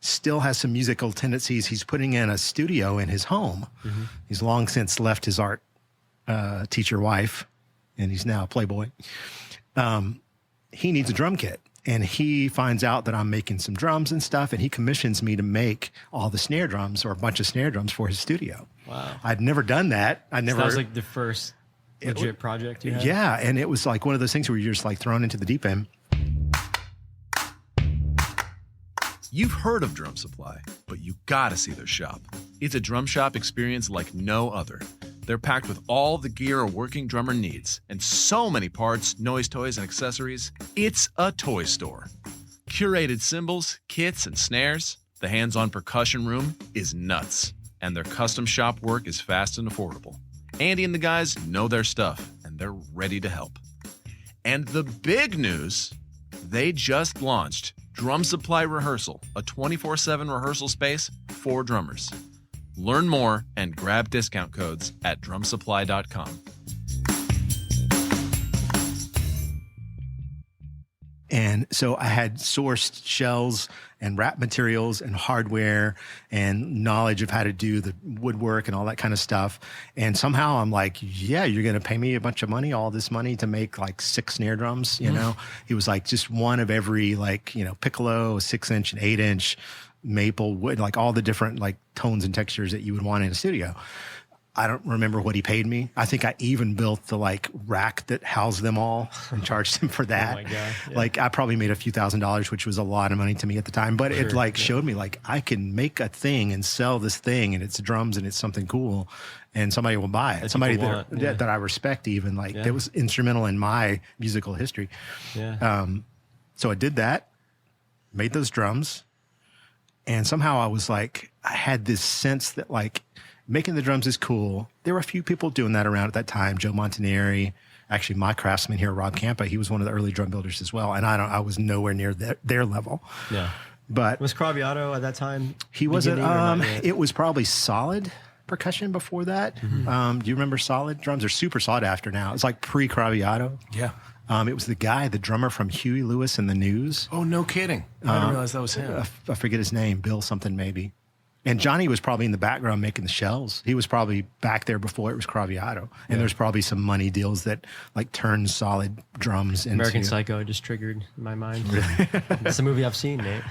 Still has some musical tendencies. He's putting in a studio in his home. Mm-hmm. He's long since left his art teacher wife, and he's now a playboy. He needs a drum kit, and he finds out that I'm making some drums and stuff, and he commissions me to make all the snare drums or a bunch of snare drums for his studio. Wow. I'd never done that. So that was like the first legit project you had? Yeah. And it was like one of those things where you're just like thrown into the deep end. You've heard of Drum Supply, but you gotta see their shop. It's a drum shop experience like no other. They're packed with all the gear a working drummer needs, and so many parts, noise toys, and accessories. It's a toy store. Curated cymbals, kits, and snares. The hands-on percussion room is nuts, and their custom shop work is fast and affordable. Andy and the guys know their stuff, and they're ready to help. And the big news, they just launched Drum Supply Rehearsal, a 24/7 rehearsal space for drummers. Learn more and grab discount codes at drumsupply.com. And so I had sourced shells and wrap materials and hardware and knowledge of how to do the woodwork and all that kind of stuff. And somehow I'm like, yeah, you're going to pay me a bunch of money, all this money to make like 6 snare drums, you know? He was like, just one of every, like, you know, piccolo, 6-inch and 8-inch, maple wood, like all the different like tones and textures that you would want in a studio. I don't remember what he paid me. I think I even built the like rack that housed them all and charged him for that. Oh my God. Yeah. Like I probably made a few $1,000s, which was a lot of money to me at the time, but it like showed me like I can make a thing and sell this thing and it's drums and it's something cool and somebody will buy it. That Somebody people that, want, yeah. that I respect even like that was instrumental in my musical history. Yeah. So I did that, made those drums. And somehow I was like, I had this sense that like making the drums is cool. There were a few people doing that around at that time. Joe Montaneri, actually my craftsman here, Rob Campa, he was one of the early drum builders as well. And I was nowhere near their level. Yeah. But Was Craviotto at that time? he wasn't, beginning or not yet? it was probably Solid Percussion before that. Do you remember Solid? Drums are super sought after now. It's like pre-Craviotto. Yeah. It was the guy, the drummer from Huey Lewis and the News. Oh, no kidding. I didn't realize that was him. I forget his name, Bill something maybe. And Johnny was probably in the background making the shells. He was probably back there before it was Craviotto. And there's probably some money deals that like turned Solid drums into... American Psycho just triggered in my mind. It's a movie I've seen, Nate.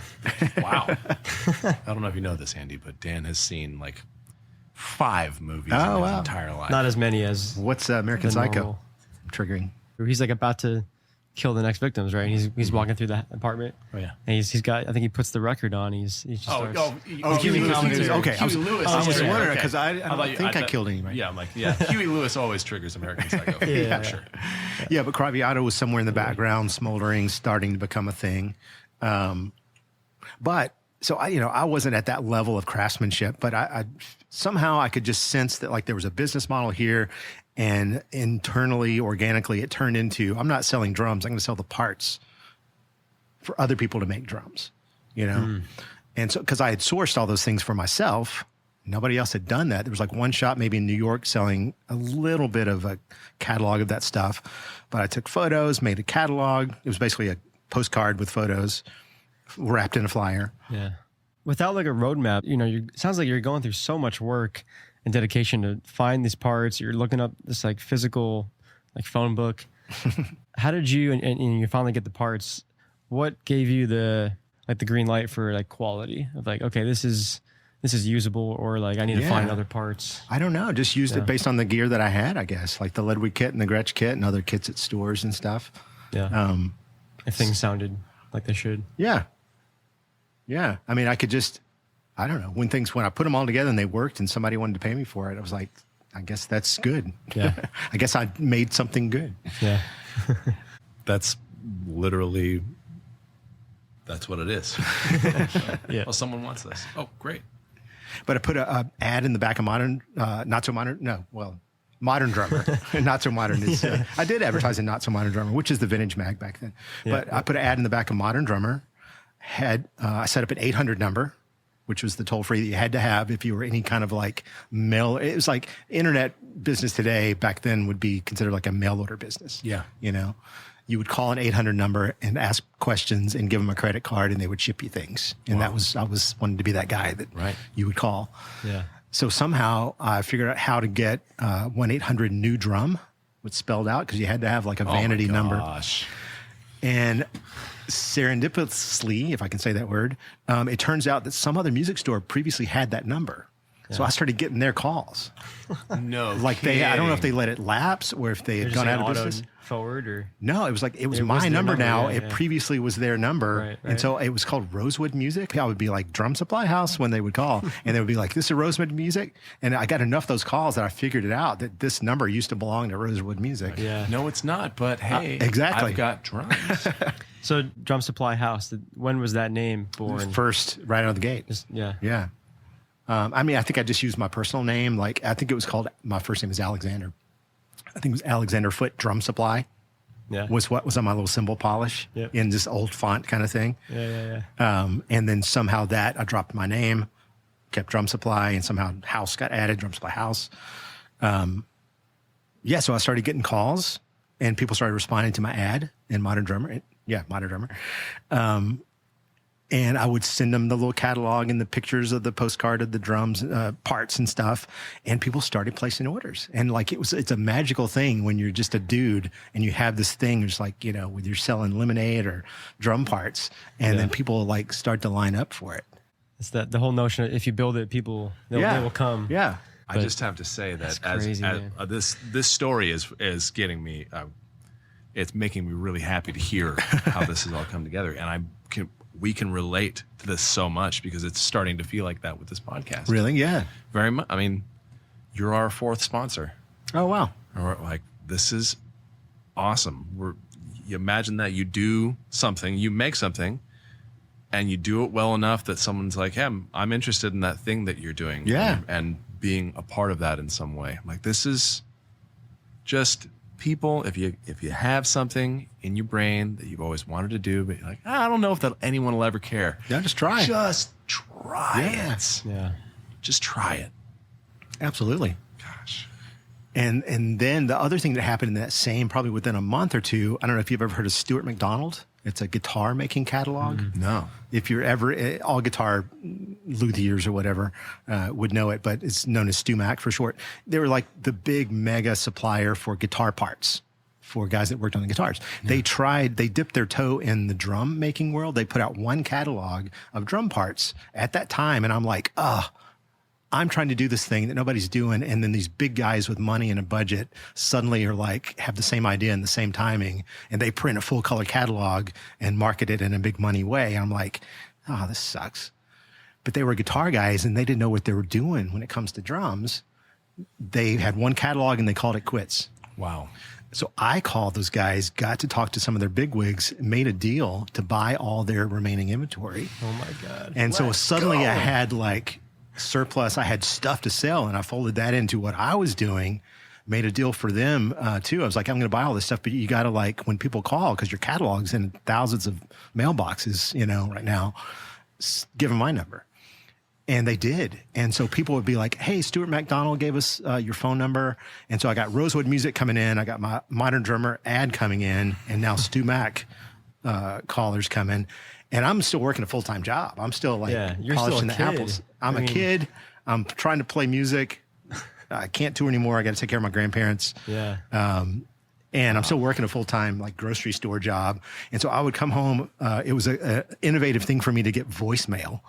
Wow. I don't know if you know this, Andy, but Dan has seen like 5 movies in his entire life. Not as many as What's American the Psycho normal. triggering? He's like about to kill the next victims, right? He's walking through the apartment. Oh, yeah. And he's got, I think he puts the record on. He just starts. Huey Lewis. Okay, Huey Lewis. I was Yeah, wondering okay. because I don't think I killed anybody. Yeah, I'm like, yeah. Huey Lewis always triggers American Psycho. Yeah. For sure. Yeah, but Craviotto was somewhere in the background, smoldering, starting to become a thing. But so I wasn't at that level of craftsmanship, but I somehow I could just sense that like there was a business model here, and internally, organically, it turned into I'm not selling drums. I'm going to sell the parts for other people to make drums, you know. And so because I had sourced all those things for myself. Nobody else had done that. There was like one shop maybe in New York selling a little bit of a catalog of that stuff. But I took photos, made a catalog. It was basically a postcard with photos wrapped in a flyer. Yeah. Without like a roadmap, it sounds like you're going through so much work and dedication to find these parts. You're looking up this like physical like phone book. How did you, and you finally get the parts, what gave you the green light for like quality of like, okay, this is usable, or like I need to find other parts? I don't know. Just used it based on the gear that I had, I guess, like the Ledwig kit and the Gretsch kit and other kits at stores and stuff. Yeah. If things sounded like they should. Yeah. Yeah. I mean, I could just, I don't know, when I put them all together and they worked and somebody wanted to pay me for it, I was like, I guess that's good. Yeah. I guess I made something good. Yeah. That's literally, that's what it is. Yeah. Well, someone wants this. Oh, great. But I put a ad in the back of Modern Drummer. Not So Modern is, I did advertise in Not So Modern Drummer, which is the vintage mag back then. But I put an ad in the back of Modern Drummer. I set up an 800 number, which was the toll free that you had to have if you were any kind of like mail. It was like internet business today back then would be considered like a mail order business. Yeah. You would call an 800 number and ask questions and give them a credit card and they would ship you things. And I was wanted to be that guy that you would call. Yeah. So somehow I figured out how to get 1-800-NEW-DRUM, which spelled out because you had to have like a vanity number. And serendipitously, if I can say that word, it turns out that some other music store previously had that number. So I started getting their calls. No, Like I don't know if they let it lapse or if they had gone out of business. Forward or No, it was like, it was It my was their number number, now. yeah, It yeah. previously was their number. Right, And so it was called Rosewood Music. I would be like Drum Supply House when they would call and they would be like, this is Rosewood Music. And I got enough of those calls that I figured it out that this number used to belong to Rosewood Music. yeah. No, it's not. But hey, exactly. I've got drums. So Drum Supply House, when was that name born? First, right out of the gate. Yeah. Yeah. I mean, I think I just used my personal name. Like, I think it was called, my first name is Alexander. I think it was Alexander Foote Drum Supply. Yeah. Was what was on my little cymbal polish Yep. in this old font kind of thing. Yeah. And then somehow that I dropped my name, kept Drum Supply, and somehow House got added, Drum Supply House. Yeah, so I started getting calls and people started responding to my ad in Modern Drummer. Yeah, Modern Drummer. And I would send them the little catalog and the pictures of the postcard of the drums, parts and stuff. And people started placing orders. And like, it's a magical thing when you're just a dude and you have this thing, just like, when you're selling lemonade or drum parts. And then people like start to line up for it. It's the whole notion of if you build it, people, they will come. Yeah. I just have to say that crazy, man. this story is getting me. It's making me really happy to hear how this has all come together, and we can relate to this so much because it's starting to feel like that with this podcast. Really? Yeah. Very much. I mean, you're our fourth sponsor. Oh, wow. Or like, this is awesome. You imagine that you do something, you make something, and you do it well enough that someone's like, hey, I'm interested in that thing that you're doing. Yeah. And being a part of that in some way. Like, this is just people, if you have something in your brain that you've always wanted to do, but you're like, I don't know if that anyone will ever care. Yeah, just try. Just try it. Yeah. Just try it. Absolutely. Gosh. And then the other thing that happened in that same, probably within a month or two, I don't know if you've ever heard of Stuart McDonald. It's a guitar making catalog. No. If you're ever, all guitar luthiers or whatever would know it, but it's known as StuMac for short. They were like the big mega supplier for guitar parts for guys that worked on the guitars. Yeah. They dipped their toe in the drum making world. They put out one catalog of drum parts at that time. And I'm like, I'm trying to do this thing that nobody's doing. And then these big guys with money and a budget suddenly are like, have the same idea and the same timing. And they print a full color catalog and market it in a big money way. I'm like, this sucks. But they were guitar guys and they didn't know what they were doing when it comes to drums. They had one catalog and they called it quits. Wow. So I called those guys, got to talk to some of their bigwigs, made a deal to buy all their remaining inventory. Oh my God. And so suddenly I had like surplus. I had stuff to sell and I folded that into what I was doing, made a deal for them too. I was like, I'm going to buy all this stuff, but you got to like, when people call, because your catalog's in thousands of mailboxes, right now, give them my number. And they did. And so people would be like, hey, Stuart McDonald gave us your phone number. And so I got Rosewood Music coming in. I got my Modern Drummer ad coming in. And now Stu Mac callers coming. And I'm still working a full-time job. I'm still like you're polishing still the a kid. apples. I'm a kid. I'm trying to play music. I can't tour anymore. I got to take care of my grandparents. Yeah. And I'm still working a full-time like grocery store job. And so I would come home. It was an innovative thing for me to get voicemail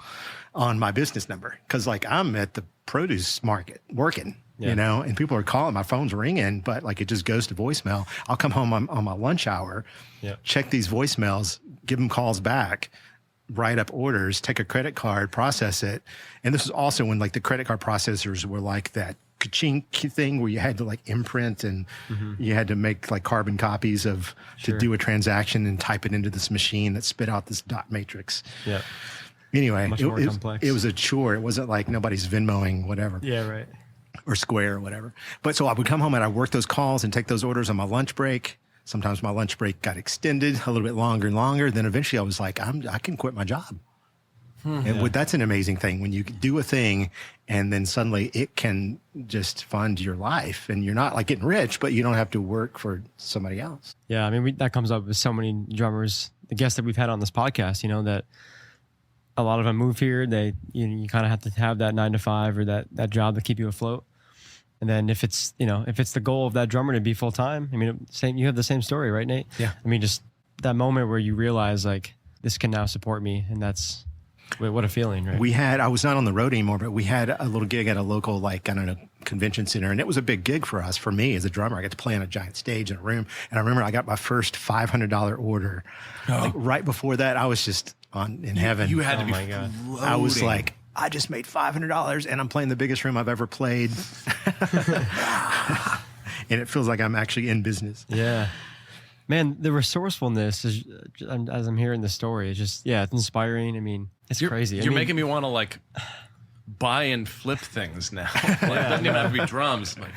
on my business number. Cause like I'm at the produce market working, and people are calling, my phone's ringing, but like it just goes to voicemail. I'll come home on my lunch hour, check these voicemails, give them calls back, write up orders, take a credit card, process it. And this was also when like the credit card processors were like that ka-ching thing where you had to like imprint and you had to make like carbon copies to do a transaction and type it into this machine that spit out this dot matrix. Yeah. Anyway, Much more complex. It was a chore. It wasn't like nobody's Venmoing whatever. Yeah, right. Or Square or whatever. But so I would come home and I'd work those calls and take those orders on my lunch break. Sometimes my lunch break got extended a little bit longer and longer. Then eventually I was like, I can quit my job. And that's an amazing thing when you do a thing and then suddenly it can just fund your life and you're not like getting rich, but you don't have to work for somebody else. Yeah. I mean, that comes up with so many drummers, the guests that we've had on this podcast, that a lot of them move here. You kind of have to have that 9 to 5 or that job to keep you afloat. And then if it's the goal of that drummer to be full time, I mean, you have the same story, right, Nate? Yeah. I mean, just that moment where you realize like this can now support me, and that's Wait, what a feeling, right? I was not on the road anymore, but we had a little gig at a local, like, I don't know, convention center. And it was a big gig for us, for me as a drummer. I got to play on a giant stage in a room. And I remember I got my first $500 order. Like right before that, I was just in heaven. You had to be my God. floating. I was like, I just made $500 and I'm playing the biggest room I've ever played. And it feels like I'm actually in business. Yeah. Man, the resourcefulness is, as I'm hearing the story, it's just, it's inspiring. I mean, it's crazy. You're making me want to like buy and flip things now. Like, it doesn't even have to be drums. Like,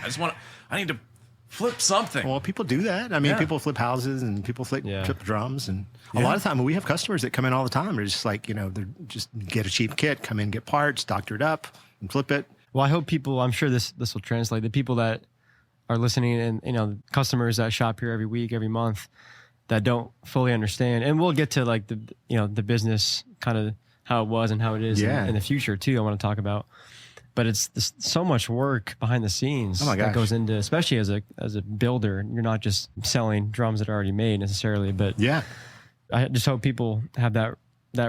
I need to flip something. Well, people do that. I mean, people flip houses and people flip drums. And a lot of time we have customers that come in all the time. They're just like, they're just get a cheap kit, come in, get parts, doctor it up and flip it. Well, I hope people, I'm sure this will translate. The people that are listening and, customers that shop here every week, every month that don't fully understand. And we'll get to like the business kind of how it was and how it is in the future too. I want to talk about, but it's so much work behind the scenes that goes into, especially as a builder. You're not just selling drums that are already made necessarily, but I just hope people have that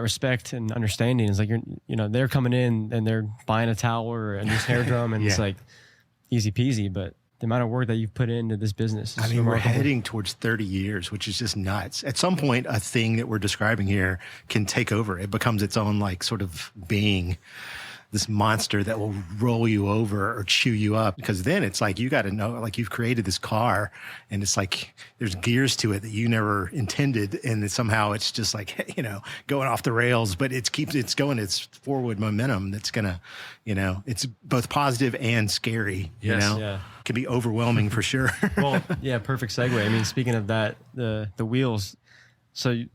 respect and understanding. It's like, they're coming in and they're buying a towel or a new snare drum and it's like easy peasy, but the amount of work that you've put into this business is remarkable. We're heading towards 30 years, which is just nuts. At some point, a thing that we're describing here can take over. It becomes its own, like, sort of being, this monster that will roll you over or chew you up. Because then it's like, you got to know, like, you've created this car and it's like, there's gears to it that you never intended. And then somehow it's just like, going off the rails, but it's going, it's forward momentum that's going to, it's both positive and scary, Can be overwhelming for sure. Well, perfect segue. I mean, speaking of that, the wheels, so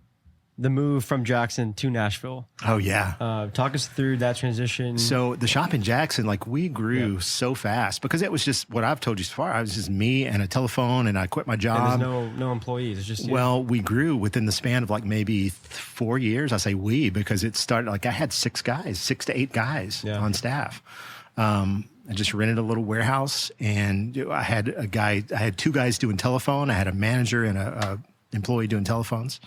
the move from Jackson to Nashville. Oh, yeah. Talk us through that transition. So the shop in Jackson, like, we grew so fast because it was just what I've told you so far. I was just me and a telephone, and I quit my job. And there's no employees. It's just you. Well, we grew within the span of like maybe 4 years. I say we because it started like I had 6 to 8 guys on staff. I just rented a little warehouse, and I had 2 guys doing telephone. I had a manager and a employee doing telephones.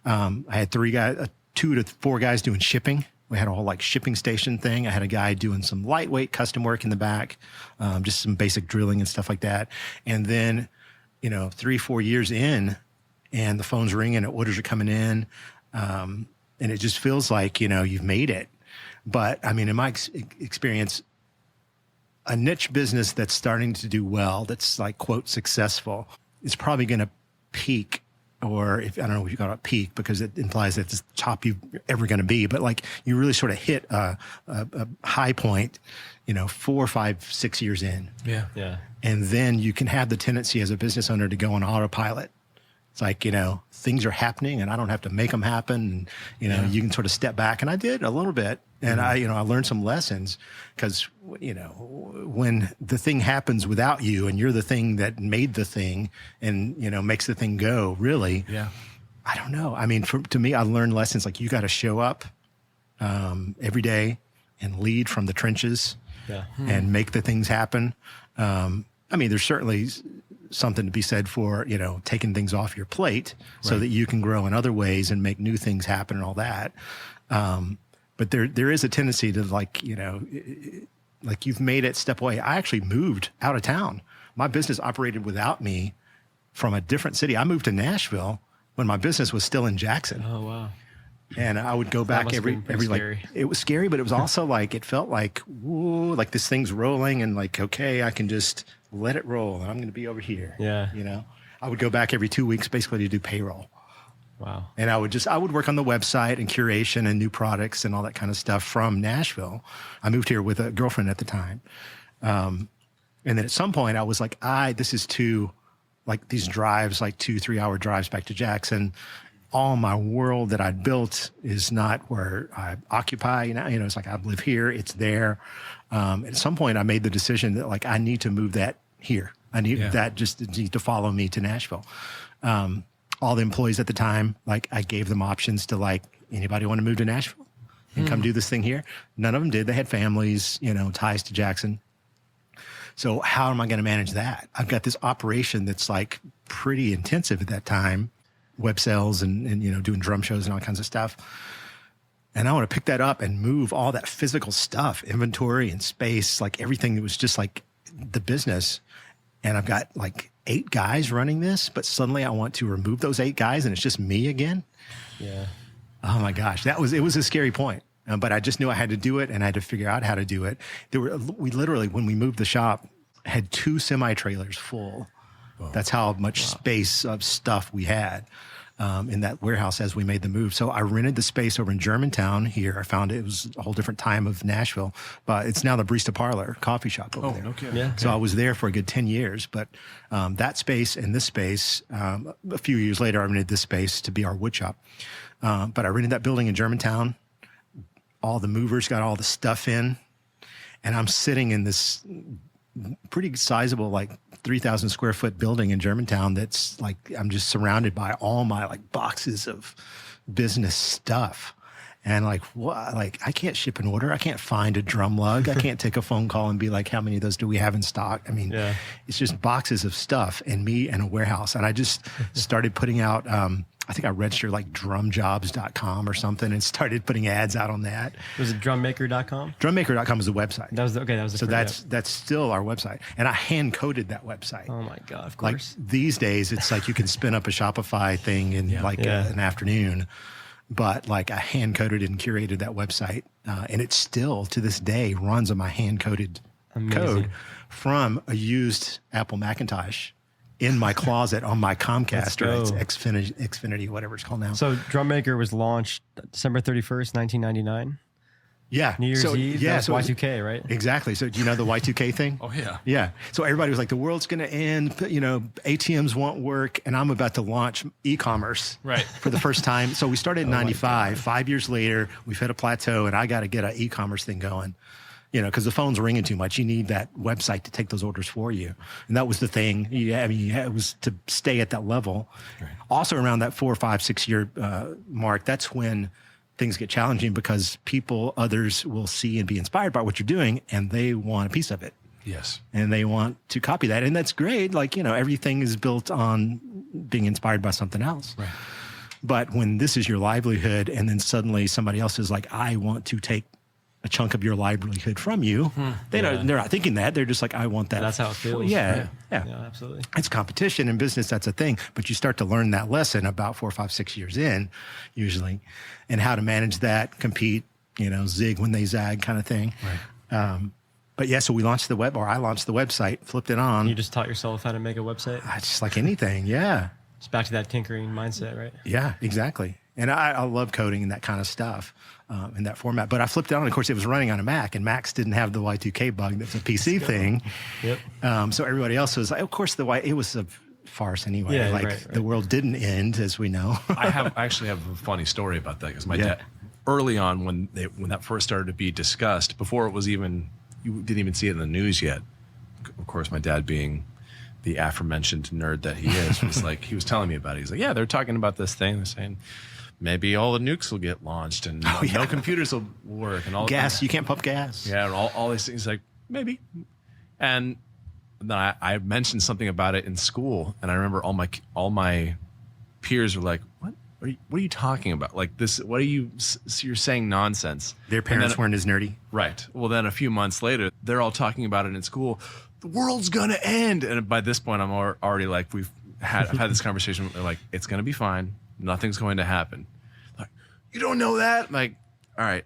I had 2 to 4 guys doing shipping. We had a whole like shipping station thing. I had a guy doing some lightweight custom work in the back, just some basic drilling and stuff like that. And then, 3-4 years in, and the phone's ringing and orders are coming in. And it just feels like, you've made it. But I mean, in my experience, a niche business that's starting to do well, that's like, quote, successful, is probably going to peak. Or I don't know if you call it peak because it implies that it's the top you're ever going to be, but like you really sort of hit a high point, 4, 5, 6 years in. Yeah. And then you can have the tendency as a business owner to go on autopilot. It's like, things are happening and I don't have to make them happen. And, you can sort of step back. And I did a little bit. And I learned some lessons because, when the thing happens without you and you're the thing that made the thing and, makes the thing go, really, I don't know. I mean, to me, I learned lessons like you got to show up every day and lead from the trenches and make the things happen. I mean, there's certainly something to be said for, taking things off your plate so that you can grow in other ways and make new things happen and all that. But there is a tendency to like you've made it, step away. I actually moved out of town. My business operated without me from a different city. I moved to Nashville when my business was still in Jackson. Oh, wow. And I would go back every scary. like, it was scary, but it was also like, it felt like, whoa, like this thing's rolling and like, okay, I can just let it roll and I'm going to be over here. Yeah. I would go back every 2 weeks basically to do payroll. Wow. And I would work on the website and curation and new products and all that kind of stuff from Nashville. I moved here with a girlfriend at the time. And then at some point I was like, this is too, like these drives, like 2-3 hour drives back to Jackson. All my world that I'd built is not where I occupy. It's like I live here, it's there. At some point I made the decision that like, I need to move that here. I need that just to follow me to Nashville. All the employees at the time, like I gave them options to like, anybody want to move to Nashville and come do this thing here? None of them did. They had families, ties to Jackson. So how am I going to manage that? I've got this operation that's like pretty intensive at that time, web sales and doing drum shows and all kinds of stuff. And I want to pick that up and move all that physical stuff, inventory and space, like everything that was just like the business. And I've got like 8 guys running this, but suddenly I want to remove those 8 guys and it's just me again. Yeah. Oh my gosh, it was a scary point. But I just knew I had to do it, and I had to figure out how to do it. We literally, when we moved the shop, had 2 semi-trailers full. Whoa. That's how much space of stuff we had in that warehouse as we made the move. So I rented the space over in Germantown here. I found it was a whole different time of Nashville, but it's now the Barista Parlor coffee shop over there. Okay. Yeah. So I was there for a good 10 years, but that space and this space, a few years later, I rented this space to be our wood shop. But I rented that building in Germantown. All the movers got all the stuff in, and I'm sitting in this pretty sizable, like 3,000 square foot building in Germantown. That's like, I'm just surrounded by all my like boxes of business stuff. And like, what? Like, I can't ship an order. I can't find a drum lug. I can't take a phone call and be like, how many of those do we have in stock? I mean, It's just boxes of stuff and me and a warehouse. And I just started putting out, I think I registered like drumjobs.com or something and started putting ads out on that. Was it drummaker.com? Drummaker.com is the website. That was the So that's still our website. And I hand coded that website. Oh my God, of Like course. these days, it's like you can spin up a Shopify thing in an afternoon. But like I hand coded and curated that website. And it still to this day runs on my hand coded code from a used Apple Macintosh in my closet on my Comcast or it's Xfinity, whatever it's called now. So Drummaker was launched December 31st, 1999. Yeah. New Year's Eve. Yeah. That was Y2K, right? Exactly. So do you know the Y2K thing? Oh, yeah. Yeah. So everybody was like, the world's going to end, ATMs won't work. And I'm about to launch e-commerce for the first time. So we started in 95. 5 years later, we've hit a plateau and I got to get an e-commerce thing going. Because the phone's ringing too much. You need that website to take those orders for you. And that was the thing. It was to stay at that level. Right. Also around that 4, 5, 6 year mark, that's when things get challenging because others will see and be inspired by what you're doing and they want a piece of it. Yes. And they want to copy that. And that's great. Like, everything is built on being inspired by something else. Right. But when this is your livelihood and then suddenly somebody else is like, I want to take a chunk of your livelihood from you. They're not thinking that. They're just like, I want that. That's how it feels. Yeah, absolutely. It's competition in business. That's a thing. But you start to learn that lesson about 4, 5, 6 years in, usually, and how to manage that, compete, zig when they zag kind of thing. Right. But yeah, so I launched the website, flipped it on. You just taught yourself how to make a website? Just like anything. Yeah. It's back to that tinkering mindset, right? Yeah, exactly. And I love coding and that kind of stuff in that format. But I flipped it on. Of course, it was running on a Mac, and Macs didn't have the Y2K bug. That's a PC thing. Yep. So everybody else was like, of course, it was a farce anyway. Yeah, right. The world didn't end, as we know. I actually have a funny story about that because my dad, early on when that first started to be discussed, before it was even, you didn't even see it in the news yet. Of course, my dad being the aforementioned nerd that he is, was like, he was telling me about it. He's like, yeah, they're talking about this thing. They're saying maybe all the nukes will get launched and no computers will work and all gas. You can't pump gas. Yeah, and all these things. Like maybe, and then I mentioned something about it in school, and I remember all my peers were like, "What? What are you talking about? Like this? What are you? You're saying nonsense." Their parents weren't as nerdy, right? Well, then a few months later, they're all talking about it in school. The world's gonna end, and by this point, I'm already like, I've had this conversation. They're like, it's gonna be fine. Nothing's going to happen. Like, you don't know that? I'm like, all right,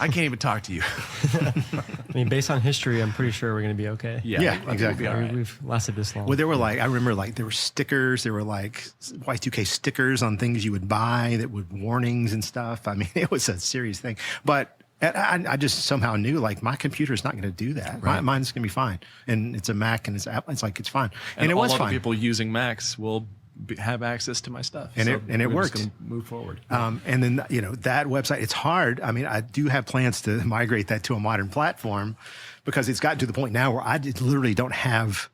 I can't even talk to you. I mean, based on history, I'm pretty sure we're going to be okay. Yeah, exactly. We'll right. We've lasted this long. Well, there were I remember there were stickers. There were Y2K stickers on things you would buy that would warnings and stuff. I mean, it was a serious thing. But I just somehow knew my computer's not going to do that. Right. Mine's going to be fine. And it's a Mac and it's Apple. It's fine. And it was fine. People using Macs will have access to my stuff. And it worked. Just gonna move forward. And then, that website, it's hard. I mean, I do have plans to migrate that to a modern platform because it's gotten to the point now where I literally don't have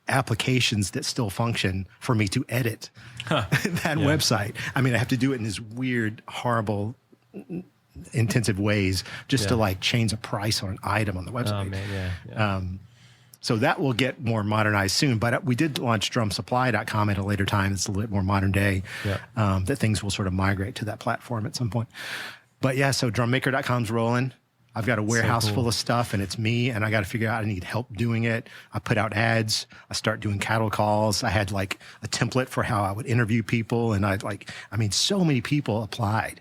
applications that still function for me to edit that website. I mean, I have to do it in this weird, horrible, intensive ways just to change a price on an item on the website. Oh, man, yeah. So that will get more modernized soon. But we did launch drumsupply.com at a later time. It's a little bit more modern day. Yeah. That things will sort of migrate to that platform at some point. But yeah, so drummaker.com's rolling. I've got a warehouse full of stuff, and it's me, and I got to figure out I need help doing it. I put out ads. I start doing cattle calls. I had like a template for how I would interview people, and so many people applied.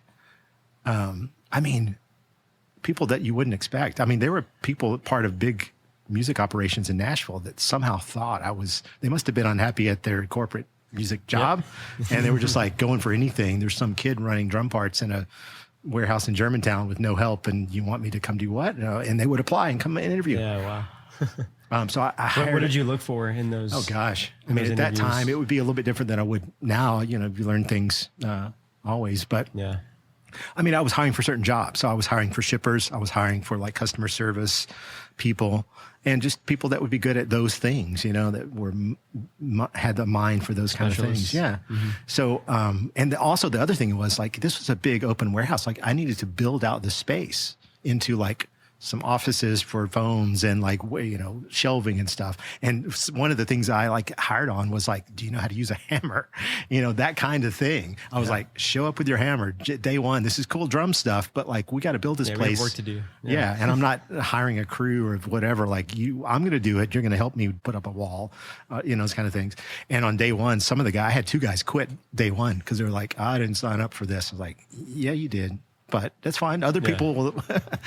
People that you wouldn't expect. I mean, there were people part of big music operations in Nashville that somehow thought they must have been unhappy at their corporate music job. Yep. And they were just like going for anything. There's some kid running drum parts in a warehouse in Germantown with no help, and you want me to come do what? And they would apply and come and interview. Yeah, wow. So I hired. What did you look for in those? Oh gosh. I mean, at that time it would be a little bit different than I would now. You learn things always, but yeah. I mean, I was hiring for certain jobs. So I was hiring for shippers. I was hiring for like customer service people, and just people that would be good at those things, that were had the mind for those kind of things. Yeah. Mm-hmm. So, and also the other thing was like, this was a big open warehouse. Like I needed to build out the space into like some offices for phones and like, shelving and stuff. And one of the things I like hired on was like, do you know how to use a hammer? That kind of thing. I was like, show up with your hammer day one. This is cool drum stuff, but like, we got to build this place. We have work to do. Yeah. And I'm not hiring a crew or whatever. Like I'm going to do it. You're going to help me put up a wall, those kind of things. And on day one, I had 2 guys quit day one because they were like, I didn't sign up for this. I was like, yeah, you did. But that's fine. Other people will.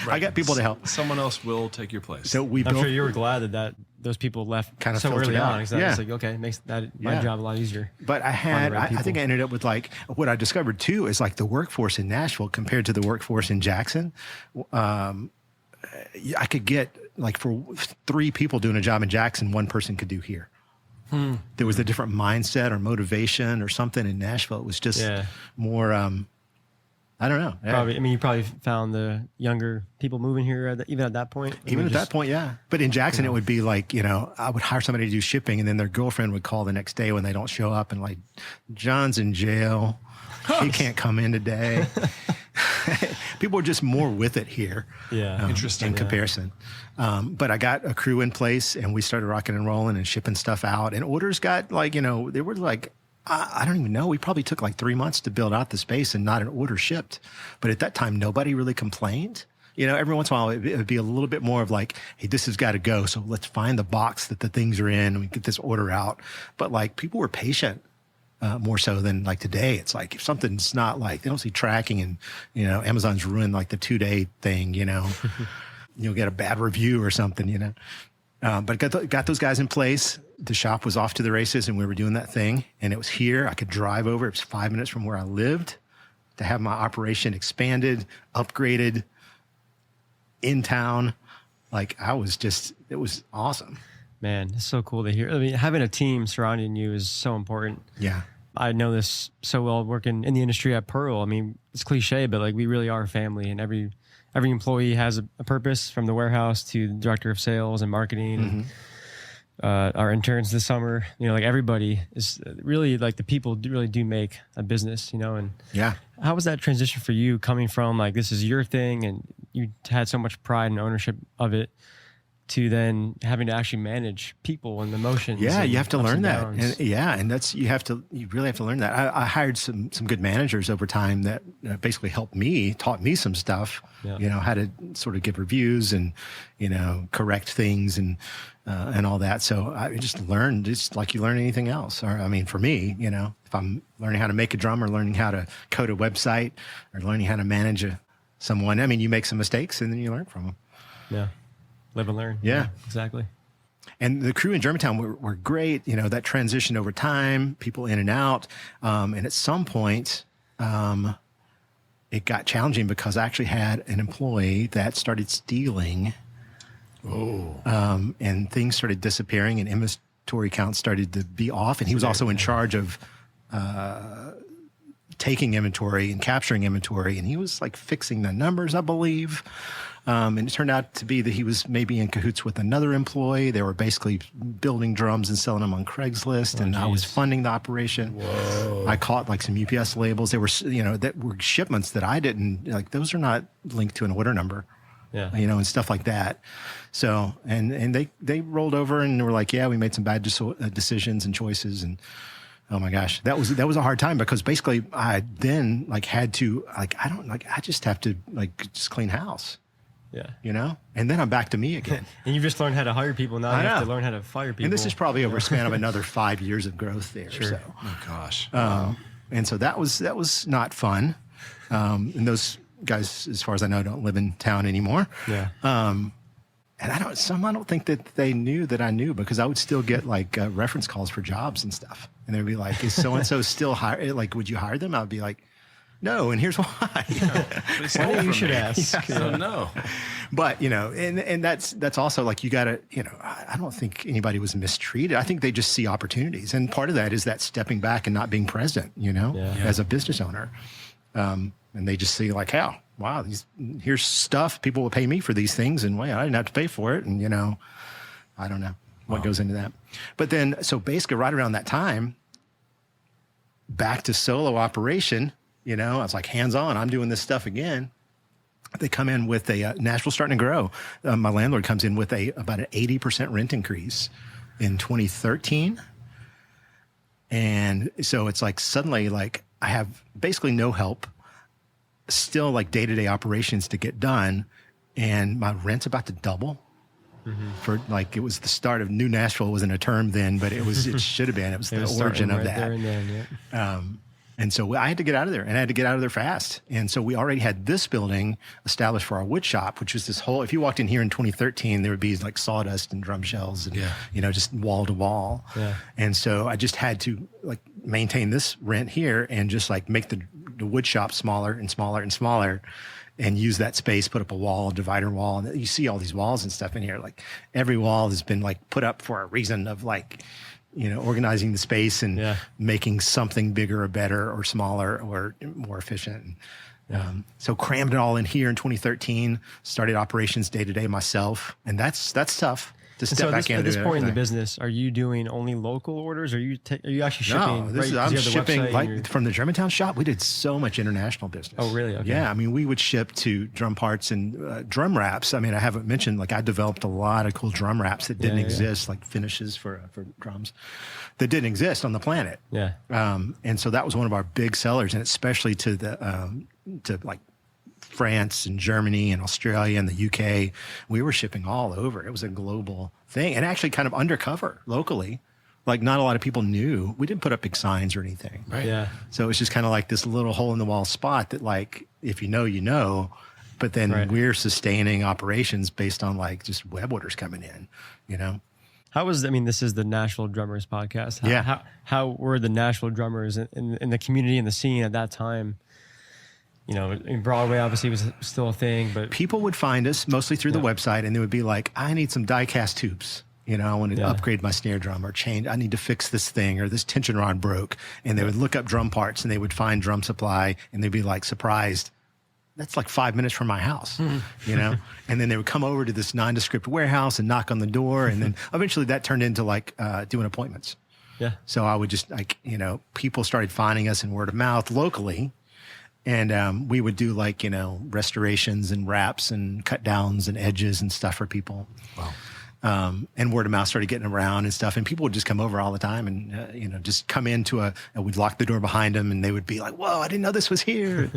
I got people to help. Someone else will take your place. So I'm sure you were glad that those people left kind of so early on. Out. Yeah. It's like, okay, makes my job a lot easier. But I think I ended up with like, what I discovered too is like the workforce in Nashville compared to the workforce in Jackson. I could get like for 3 people doing a job in Jackson, 1 person could do here. There was a different mindset or motivation or something in Nashville. It was just more. I don't know. Yeah. Probably. I mean, you probably found the younger people moving here even at that point. Even at that point, yeah. But in Jackson, it would be like, I would hire somebody to do shipping, and then their girlfriend would call the next day when they don't show up, and like, John's in jail. He can't come in today. People are just more with it here. Yeah, interesting in comparison. But I got a crew in place, and we started rocking and rolling and shipping stuff out, and orders got like, they were like. I don't even know. We probably took like 3 months to build out the space and not an order shipped. But at that time, nobody really complained. Every once in a while, it would be a little bit more of like, hey, this has got to go. So let's find the box that the things are in and we get this order out. But like people were patient more so than like today. It's like if something's not like, they don't see tracking and, Amazon's ruined like the 2-day thing, you'll get a bad review or something, But got those guys in place. The shop was off to the races, and we were doing that thing. And it was here. I could drive over. It was 5 minutes from where I lived to have my operation expanded, upgraded, in town. Like it was awesome. Man, it's so cool to hear. I mean, having a team surrounding you is so important. Yeah. I know this so well working in the industry at Pearl. I mean, it's cliche, but like we really are a family, and every employee has a purpose, from the warehouse to the director of sales and marketing. Mm-hmm. Our interns this summer, like everybody is really like the people really do make a business, and yeah. How was that transition for you coming from like, this is your thing and you had so much pride and ownership of it, to then having to actually manage people and emotions? Yeah, and you have to learn that. And you really have to learn that. I hired some good managers over time that basically taught me some stuff, how to sort of give reviews and, correct things and all that. So I just learned, just like you learn anything else. Or, I mean, for me, if I'm learning how to make a drum or learning how to code a website or learning how to manage someone, I mean, you make some mistakes and then you learn from them. Yeah. Live and learn. Yeah, exactly. And the crew in Germantown were great. That transition over time, people in and out. And at some point, it got challenging because I actually had an employee that started stealing. And things started disappearing, and inventory counts started to be off. And he was also in charge of taking inventory and capturing inventory. And he was like fixing the numbers, I believe. And it turned out to be that he was maybe in cahoots with another employee. They were basically building drums and selling them on Craigslist, and I was funding the operation. Whoa. I caught like some UPS labels. They were, that were shipments that I didn't like. Those are not linked to an order number. Yeah. and stuff like that. So, and they rolled over and were like, yeah, we made some bad decisions and choices. And oh my gosh, that was a hard time, because basically I then had to, I just have to just clean house, Yeah. and then I'm back to me again. And you've just learned how to hire people. Now I you have to know. learn how to fire people. And this is probably over a span of another 5 years of growth there. Sure. So, Oh gosh. and so that was not fun. And those guys, as far as I know, don't live in town anymore. Yeah. And I don't think that they knew that I knew, because I would still get reference calls for jobs and stuff. And they'd be like, is so-and-so still hire? Would you hire them? I'd be like, no. And here's why. Well, you should ask. So no. But, and that's also you gotta, I don't think anybody was mistreated. I think they just see opportunities. And part of that is that stepping back and not being present, as a business owner. And they just see wow, here's stuff. People will pay me for these things, and I didn't have to pay for it. And, I don't know what goes into that. But then, so basically right around that time, back to solo operation, I was like, hands on, I'm doing this stuff again. They come in with Nashville starting to grow. My landlord comes in with about an 80% rent increase in 2013. And so it's suddenly I have basically no help, still day-to-day operations to get done. And my rent's about to double. For it was the start of New Nashville. Wasn't a term then, but it should have been. It was the origin of that. There and then, yeah. And so I had to get out of there, and I had to get out of there fast. And so we already had this building established for our wood shop, which was this whole, if you walked in here in 2013, there would be sawdust and drum shells and, just wall to wall. Yeah. And so I just had to maintain this rent here and just make the wood shop smaller and smaller and smaller, and use that space, put up a wall, a divider wall. And you see all these walls and stuff in here. Every wall has been put up for a reason of organizing the space and making something bigger or better or smaller or more efficient. So crammed it all in here in 2013, started operations day to day myself. And that's tough to step back into. At this point in the business, are you doing only local orders? Or are you actually shipping? No, I'm shipping from the Germantown shop. We did so much international business. Oh, really? Okay. Yeah. I mean, we would ship to drum parts and drum wraps. I mean, I haven't mentioned, I developed a lot of cool drum wraps that didn't exist, finishes for drums that didn't exist on the planet. Yeah. And so that was one of our big sellers, and especially to France and Germany and Australia and the UK. We were shipping all over. It was a global thing, and actually kind of undercover locally. Not a lot of people knew. We didn't put up big signs or anything. Right. Yeah. So it was just kind of this little hole in the wall spot that if you know, you know, but then we're sustaining operations based on just web orders coming in, How was, this is the Nashville Drummers podcast. How were the Nashville drummers in the community and the scene at that time? Broadway obviously was still a thing, but people would find us mostly through the website, and they would be like, I need some die-cast hoops. I want to upgrade my snare drum or change. I need to fix this thing, or this tension rod broke. And they would look up drum parts, and they would find Drum Supply, and they'd be surprised. That's 5 minutes from my house, And then they would come over to this nondescript warehouse and knock on the door. And then eventually that turned into doing appointments. Yeah. So I would just people started finding us in word of mouth locally. And we would do restorations and wraps and cut downs and edges and stuff for people. Wow. And word of mouth started getting around and stuff. And people would just come over all the time and, just come into and we'd lock the door behind them, and they would be like, whoa, I didn't know this was here.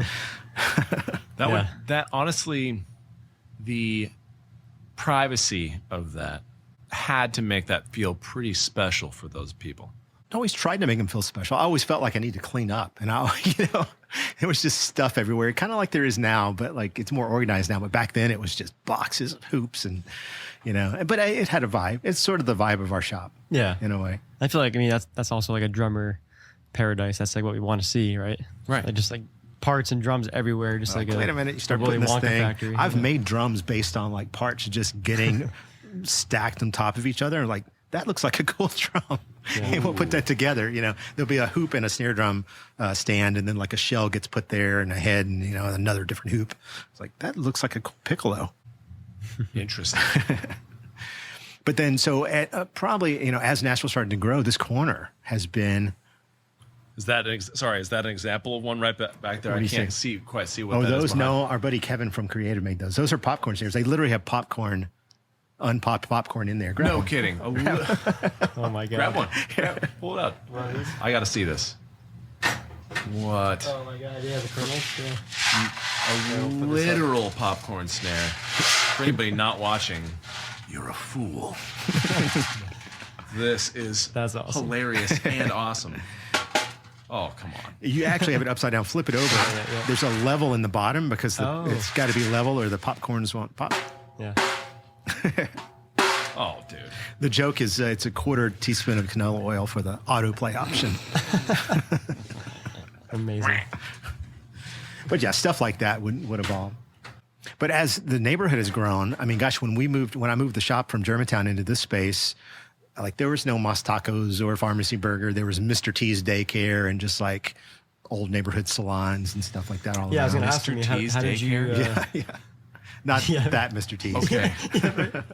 That honestly, the privacy of that had to make that feel pretty special for those people. I always tried to make them feel special. I always felt like I need to clean up, and it was just stuff everywhere, kind of like there is now, but it's more organized now. But back then it was just boxes of hoops, and but it had a vibe. It's sort of the vibe of our shop, in a way. I feel that's also a drummer paradise. That's what we want to see, right? Right. Just parts and drums everywhere. Just wait a minute, you start putting this thing. Factory, I've made drums based on parts just getting stacked on top of each other, and that looks like a cool drum. And we'll put that together. There'll be a hoop and a snare drum stand, and then a shell gets put there, and a head, and another different hoop. It's that looks like a cool piccolo. Interesting. But then, so probably as Nashville started to grow, this corner has been Is that an example of one right back there? What do I you can't say? quite see what Oh, that is those? behind. No, our buddy Kevin from Creative made those. Those are popcorn snares. They literally have unpopped popcorn in there. Grab No one. kidding. Oh my God. Grab one. Pull it out. I got to see this. What? Oh my God. Yeah, the kernels. Yeah. A literal popcorn snare. For anybody not watching, you're a fool. This is That's awesome. hilarious and awesome. Oh, come on. You actually have it upside down. Flip it over. yeah. There's a level in the bottom because Oh. it's got to be level or the popcorns won't pop. Yeah. Oh, dude. The joke is it's a quarter teaspoon of canola oil for the autoplay option. Amazing. But yeah, stuff like that would evolve. But as the neighborhood has grown, I mean, gosh, when I moved the shop from Germantown into this space, like there was no Mas Tacos or Pharmacy Burger. There was Mr. T's Daycare and just like old neighborhood salons and stuff like that all Yeah, I was around. going to ask Mr. you, how T's did you... daycare? Yeah. Not Yeah. that Mr. T's. Okay.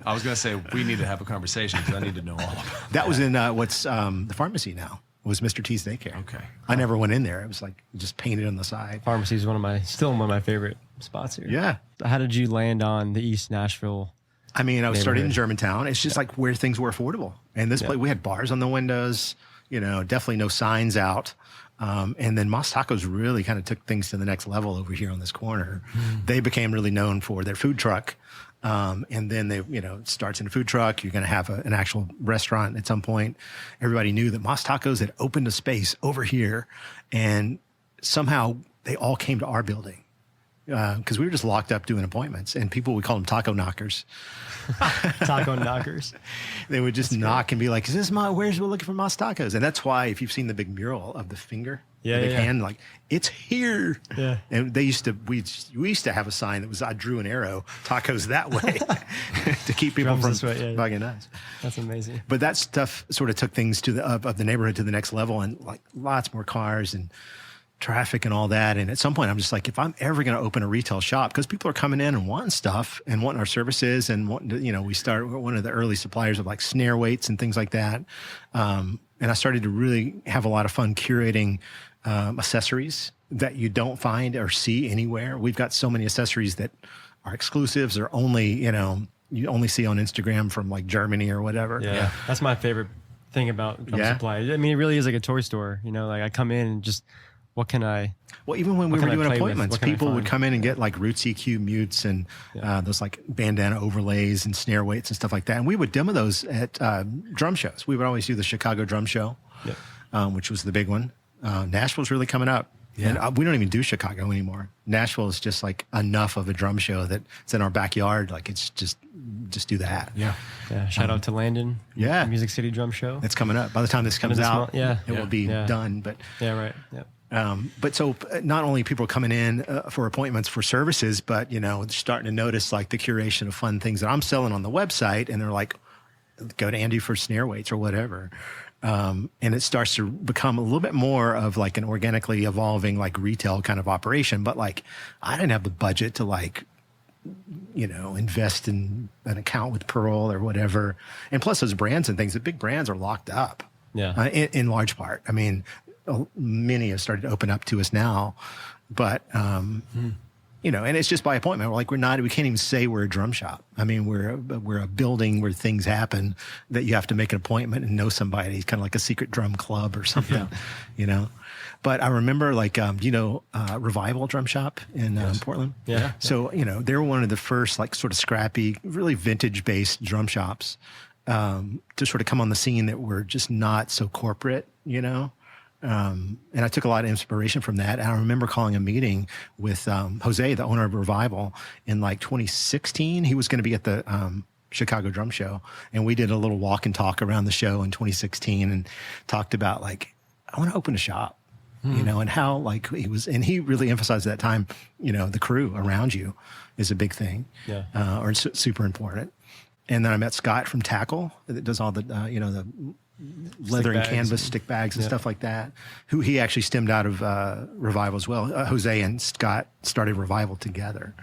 I was going to say, we need to have a conversation because I need to know all about it. That was in what's the pharmacy now. Was Mr. T's Daycare. Okay. I never went in there. It was like just painted on the side. Pharmacy is still one of my favorite spots here. Yeah. How did you land on the East Nashville? I mean, I was started in Neighborhood. Germantown. It's just like where things were affordable. And this place, we had bars on the windows, definitely no signs out. And then Mas Tacos really kind of took things to the next level over here on this corner. They became really known for their food truck. And then it starts in a food truck. You're going to have an actual restaurant at some point. Everybody knew that Mas Tacos had opened a space over here. And somehow they all came to our building. Because we were just locked up doing appointments, and people, we call them taco knockers. Taco knockers. They would just knock and be like, we're looking for Mas Tacos. And that's why, if you've seen the big mural of the finger, Yeah, the big yeah. hand, like, it's here. Yeah. And we used to have a sign that was, I drew an arrow, tacos that way, to keep people Drums from this way, yeah. bugging us. That's amazing. But that stuff sort of took things to of the neighborhood to the next level, and like lots more cars and traffic and all that. And at some point I'm just like, if I'm ever going to open a retail shop, because people are coming in and wanting stuff and wanting our services and wanting to, we're one of the early suppliers of like snare weights and things like that. And I started to really have a lot of fun curating accessories that you don't find or see anywhere. We've got so many accessories that are exclusives or only, you only see on Instagram from like Germany or whatever. Yeah. That's my favorite thing about Drum Yeah. Supply. I mean, it really is like a toy store. Like I come in and just, what can I... Well, even when we What were can I doing play with? appointments, What can I people would find? come in and get like Roots EQ mutes and those like bandana overlays and snare weights and stuff like that. And we would demo those at drum shows. We would always do the Chicago Drum Show, which was the big one. Nashville's really coming up. Yeah. And we don't even do Chicago anymore. Nashville is just like enough of a drum show that it's in our backyard. Like it's just do that. Yeah. Yeah, shout out to Landon. Yeah. Music City Drum Show. It's coming up. By the time this comes this out, month, yeah. it will be Yeah. done. But Yeah, right. Yep. But so not only people coming in for appointments for services, but, they're starting to notice like the curation of fun things that I'm selling on the website. And they're like, go to Andy for snare weights or whatever. And it starts to become a little bit more of like an organically evolving like retail kind of operation. But like, I didn't have the budget to like, invest in an account with Pearl or whatever. And plus those brands and things, the big brands are locked up. Yeah. In large part. I mean, many have started to open up to us now, but, and it's just by appointment. We're like, we can't even say we're a drum shop. I mean, we're a building where things happen that you have to make an appointment and know somebody. It's kind of like a secret drum club or something, But I remember like, Revival Drum Shop in Portland. Yeah. So, they were one of the first like sort of scrappy, really vintage based drum shops, to sort of come on the scene that were just not so corporate, and I took a lot of inspiration from that. And I remember calling a meeting with Jose, the owner of Revival, in like 2016. He was going to be at the Chicago Drum Show. And we did a little walk and talk around the show in 2016 and talked about like, I want to open a shop, and how like he really emphasized at that time, the crew around you is a big thing, or it's super important. And then I met Scott from Tackle that does all the, the leather and bags. canvas stick bags and stuff like that, who he actually stemmed out of Revival as well. Jose and Scott started Revival together,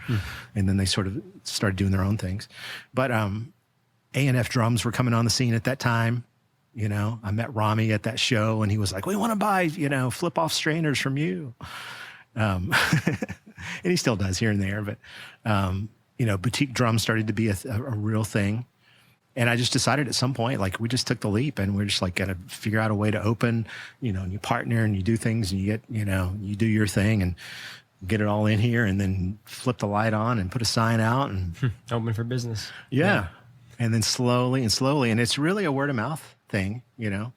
and then they sort of started doing their own things. But A&F drums were coming on the scene at that time. You know, I met Rami at that show and he was like, we want to buy, you know, flip off strainers from you. And he still does here and there, but, you know, boutique drums started to be a real thing. And I just decided at some point, like we just took the leap and we're just like going to figure out a way to open, you know, and you partner and you do things and you get, you know, you do your thing and get it all in here and then flip the light on and put a sign out and Open for business. yeah. And then slowly, and it's really a word of mouth thing, you know.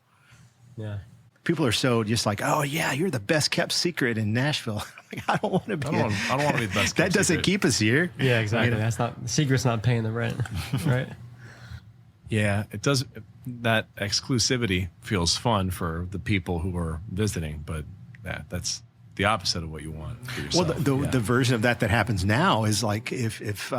Yeah. People are so just like, oh yeah, you're the best kept secret in Nashville. Like, I don't want to be. I don't want to be the best. That doesn't secret. keep us here. Yeah, exactly. You know? That's not, the secret's not paying the rent, right? Yeah, it does. That exclusivity feels fun for the people who are visiting, but that's the opposite of what you want for yourself. Well, the version of that happens now is like if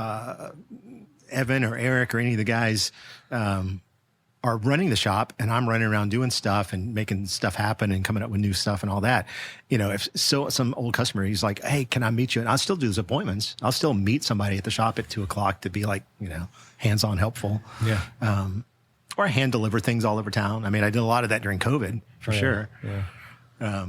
Evan or Eric or any of the guys are running the shop and I'm running around doing stuff and making stuff happen and coming up with new stuff and all that, you know, if some old customer, he's like, hey, can I meet you? And I'll still do those appointments. I'll still meet somebody at the shop at 2:00 to be like, you know, hands-on helpful. Yeah. Or I hand deliver things all over town. I mean, I did a lot of that during COVID for sure. Yeah.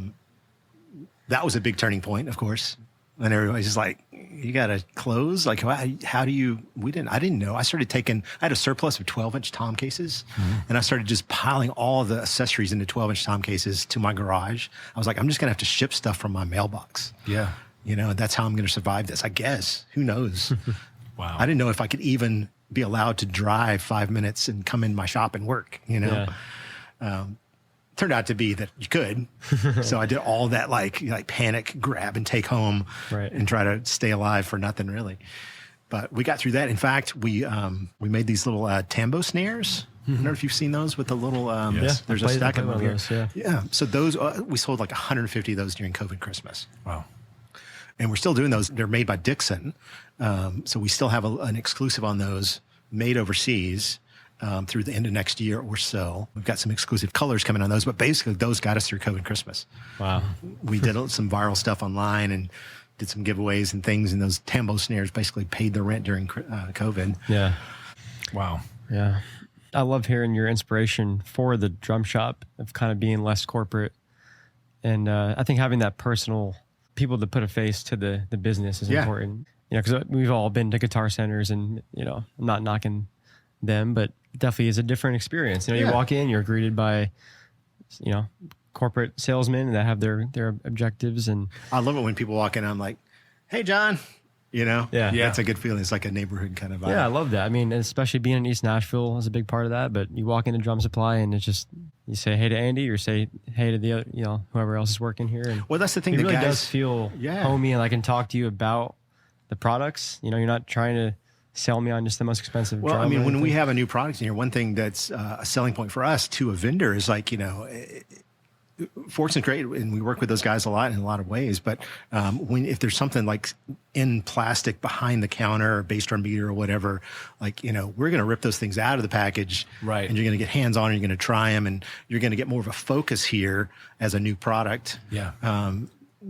That was a big turning point, of course. And everybody's just like, you got to close? Like, how do you, I didn't know. I had a surplus of 12-inch tom cases and I started just piling all of the accessories into 12-inch tom cases to my garage. I was like, I'm just going to have to ship stuff from my mailbox. Yeah. You know, that's how I'm going to survive this, I guess. Who knows? Wow. I didn't know if I could even be allowed to drive 5 minutes and come in my shop and work, you know? Yeah. Turned out to be that you could. So I did all that like panic grab and take home and try to stay alive for nothing really. But we got through that. In fact, we made these little tambo snares. I don't know if you've seen those with the little, Yes. there's a stack of them here. Those, Yeah. So those, we sold like 150 of those during COVID Christmas. Wow. And we're still doing those. They're made by Dixon. So we still have an exclusive on those made overseas. Through the end of next year or so. We've got some exclusive colors coming on those, but basically those got us through COVID Christmas. Wow. We did some viral stuff online and did some giveaways and things, and those tambo snares basically paid the rent during COVID. Yeah. Wow. Yeah. I love hearing your inspiration for the drum shop of kind of being less corporate. And I think having that personal people to put a face to the business is important. You know, because we've all been to guitar centers and, you know, I'm not knocking them, but definitely is a different experience. You know, you walk in, you're greeted by, you know, corporate salesmen that have their objectives. And I love it when people walk in and I'm like, hey, John, you know, Yeah. that's a good feeling. It's like a neighborhood kind of vibe. yeah, I love that. I mean, especially being in East Nashville is a big part of that, but you walk into Drum Supply and it's just, you say hey to Andy or say hey to the other, you know, whoever else is working here. And Well, that's the thing. it The really guys, does feel homey, and I can talk to you about the products. You know, you're not trying to sell me on just the most expensive Well, drum I mean, or when we anything. have a new product in here, one thing that's a selling point for us to a vendor is like, you know, Fortune's great, and we work with those guys a lot in a lot of ways. But if there's something like in plastic behind the counter or bass drum beater or whatever, like, you know, we're going to rip those things out of the package, Right. And you're going to get hands on, and you're going to try them, and you're going to get more of a focus here as a new product. Yeah.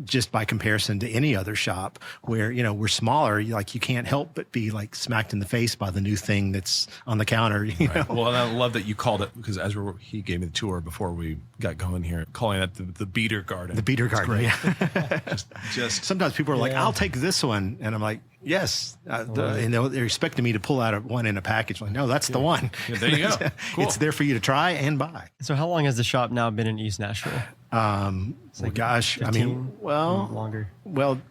Just by comparison to any other shop where, you know, we're smaller, like you can't help but be like smacked in the face by the new thing that's on the counter. You know? Well, and I love that you called it, because he gave me the tour before we got going here, calling it the beater garden. The beater It's garden. great. Yeah. Just Sometimes people are like, I'll take this one. And I'm like, yes. And they're expecting me to pull out one in a package. Like, no, that's the one. Yeah, there you go. Cool. It's there for you to try and buy. So how long has the shop now been in East Nashville? Well, gosh, I mean, 15, longer. Well,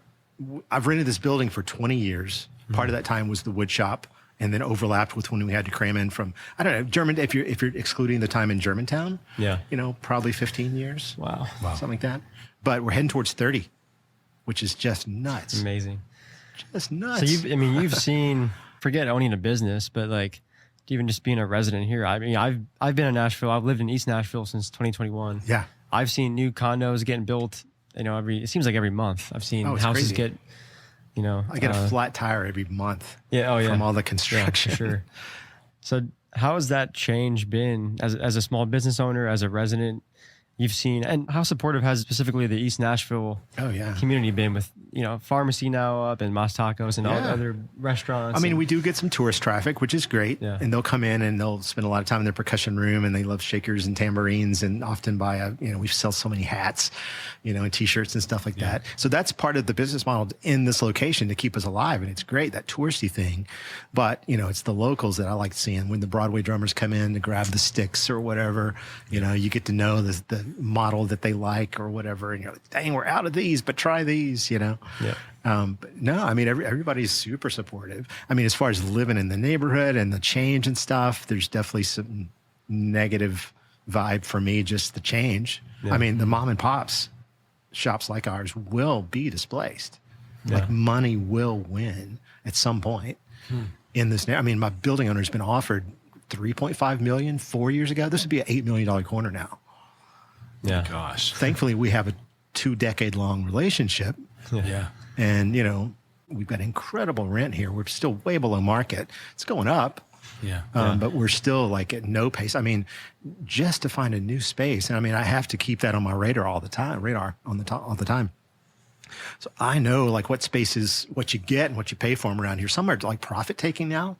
I've rented this building for 20 years. Part of that time was the wood shop, and then overlapped with when we had to cram in from, I don't know, if you're excluding the time in Germantown, Yeah. you know, probably 15 years. Wow. Something like that. But we're heading towards 30, which is just nuts. Amazing. Just nuts. So you've seen, forget owning a business, but like even just being a resident here. I mean, I've been in Nashville. I've lived in East Nashville since 2021. Yeah. I've seen new condos getting built, you know, it seems like every month. I've seen it's houses crazy. get, you know. I get a flat tire every month. Yeah. Oh, yeah. From all the Yeah, construction. for sure. So how has that change been as a small business owner, as a resident? you've seen, and how supportive has specifically the East Nashville Oh yeah. community been with, pharmacy now up and Mas Tacos and all the Yeah. other restaurants? I mean, and- we do get some tourist traffic, which is great. Yeah. And they'll come in and they'll spend a lot of time in their percussion room, and they love shakers and tambourines, and often buy we sell so many hats, and t-shirts and stuff like that. So that's part of the business model in this location to keep us alive. And it's great, that touristy thing. But, it's the locals that I like seeing when the Broadway drummers come in to grab the sticks or whatever, you get to know the model that they like or whatever. And you're like, dang, we're out of these, but try these, Yeah. But no, I mean, everybody's super supportive. I mean, as far as living in the neighborhood and the change and stuff, there's definitely some negative vibe for me, just the change. Yeah. I mean, the mom and pops shops like ours will be displaced. Yeah. Like money will win at some point in this. I mean, my building owner's been offered $3.5 million 4 years ago. This would be an $8 million corner now. Yeah. Gosh. Thankfully, we have a 2-decade-long relationship. Yeah. And, we've got incredible rent here. We're still way below market. It's going up, Yeah. but we're still like at no pace. I mean, just to find a new space. And I mean, I have to keep that on my radar all the time, all the time. So I know like what spaces, what you get and what you pay for them around here. Some are like profit taking now.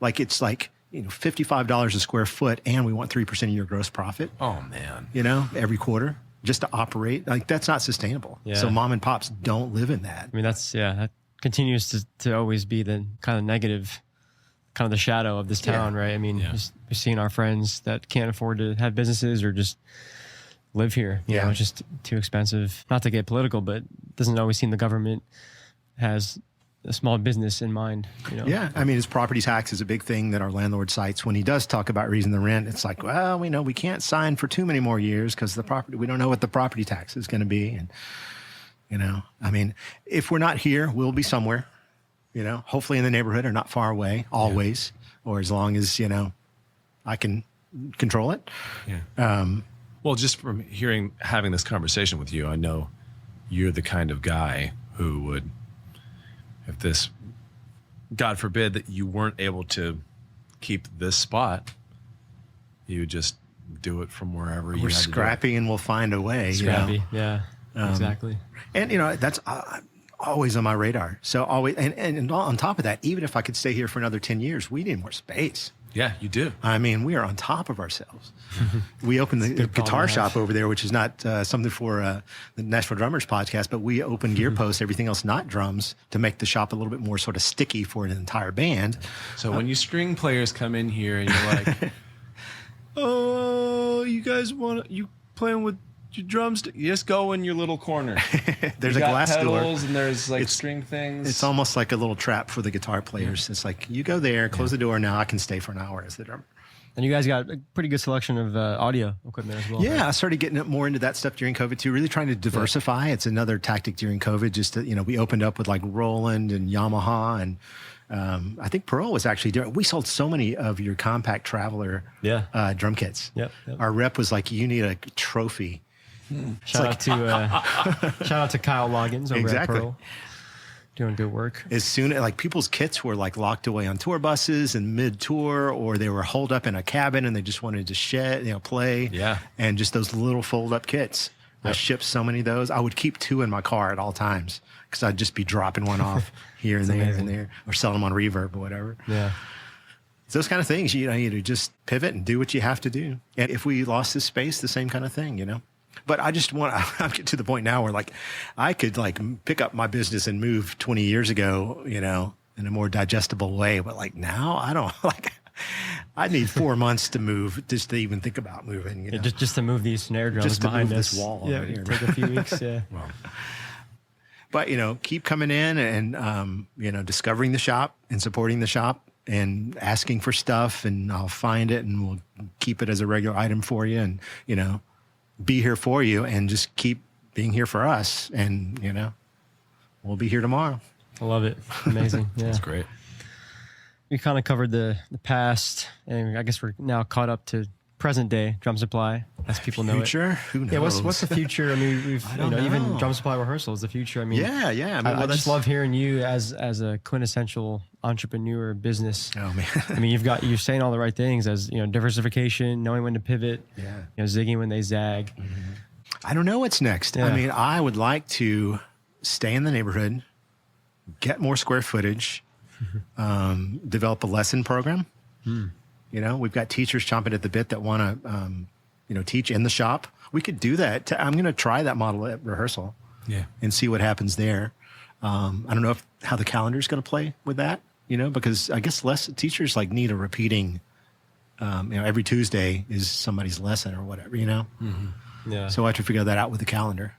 Like it's like, $55 a square foot, and we want 3% of your gross profit, Oh man. every quarter just to operate. Like that's not sustainable. Yeah. So mom and pops don't live in that. I mean, that continues to always be the kind of negative, kind of the shadow of this town, right? I mean, Yeah. just we're seeing our friends that can't afford to have businesses or just live here. You know, it's just too expensive. Not to get political, but it doesn't always seem the government has a small business in mind. Yeah. I mean, his property tax is a big thing that our landlord cites when he does talk about raising the rent. It's like, well, we know we can't sign for too many more years because we don't know what the property tax is going to be. And, I mean, if we're not here, we'll be somewhere, hopefully in the neighborhood or not far away, always, or as long as, I can control it. Yeah. Well, just from having this conversation with you, I know you're the kind of guy who would, if this, God forbid, that you weren't able to keep this spot, you would just do it from wherever you We're had to do it. scrappy and we'll find a way. Scrappy. Yeah, exactly. And, that's always on my radar. So always, and on top of that, even if I could stay here for another 10 years, we need more space. Yeah, you do. I mean, we are on top of ourselves. We opened the guitar shop over there, which is not something for the Nashville Drummers podcast, but we opened gear posts, everything else not drums, to make the shop a little bit more sort of sticky for an entire band. So when you string players come in here and you're like, oh, you guys you playing with your drums? You just go in your little corner. There's You a got glass door. pedals and there's like It's- string things. It's almost like a little trap for the guitar players. It's like, you go there, close the door, now I can stay for an hour as the drummer. And you guys got a pretty good selection of audio equipment as well. Yeah, right? I started getting more into that stuff during COVID too, really trying to diversify. It's another tactic during COVID, just to, we opened up with like Roland and Yamaha, and I think Pearl was actually doing, we sold so many of your Compact Traveler drum kits. Yep. Our rep was like, you need a trophy. Shout out to Kyle Loggins over at Pearl. Doing good work. As soon as like people's kits were like locked away on tour buses and mid tour, or they were holed up in a cabin and they just wanted to play. Yeah. And just those little fold up kits. I shipped so many of those. I would keep 2 in my car at all times because I'd just be dropping one off here and there amazing. and there, or selling them on Reverb or whatever. Yeah. It's those kind of things, you to just pivot and do what you have to do. And if we lost this space, the same kind of thing, But I just I'm getting to the point now where like I could like pick up my business and move 20 years ago, in a more digestible way. But like now I don't I need 4 months to move just to even think about moving. Yeah, just to move these snare drums Just to behind move us. this wall Yeah, over here. take a few weeks. Yeah. Well, But keep coming in and discovering the shop and supporting the shop and asking for stuff, and I'll find it and we'll keep it as a regular item for you, and be here for you, and just keep being here for us, and we'll be here tomorrow. I love it. Amazing. Yeah. that's great. We kind of covered the past, and I guess we're now caught up to present day Drum Supply. as people know it. Future? Who knows? Yeah, what's the future? I mean, we've I don't even know. Drum Supply Rehearsal is the future. I mean, Yeah. I mean, I just love hearing you as a quintessential entrepreneur business. Oh man. I mean, you're saying all the right things as diversification, knowing when to pivot, Yeah. zigging when they zag. I don't know what's next. Yeah. I mean, I would like to stay in the neighborhood, get more square footage, develop a lesson program. We've got teachers chomping at the bit that want to, teach in the shop. We could do that. I'm going to try that model at Rehearsal and see what happens there. I don't know how the calendar is going to play with that, because I guess less teachers like need a repeating, every Tuesday is somebody's lesson or whatever, Yeah. So I have to figure that out with the calendar.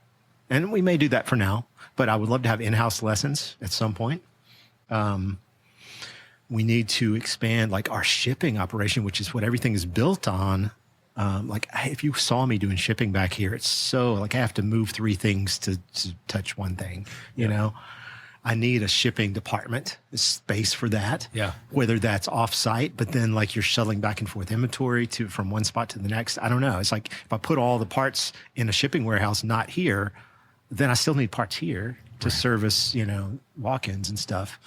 And we may do that for now, but I would love to have in-house lessons at some point. We need to expand like our shipping operation, which is what everything is built on. If you saw me doing shipping back here, it's so like I have to move 3 things to touch one thing, you know? I need a shipping department, a space for that. Yeah. Whether that's off-site, but then like you're shuttling back and forth inventory from one spot to the next. I don't know. It's like if I put all the parts in a shipping warehouse, not here, then I still need parts here to service, walk-ins and stuff.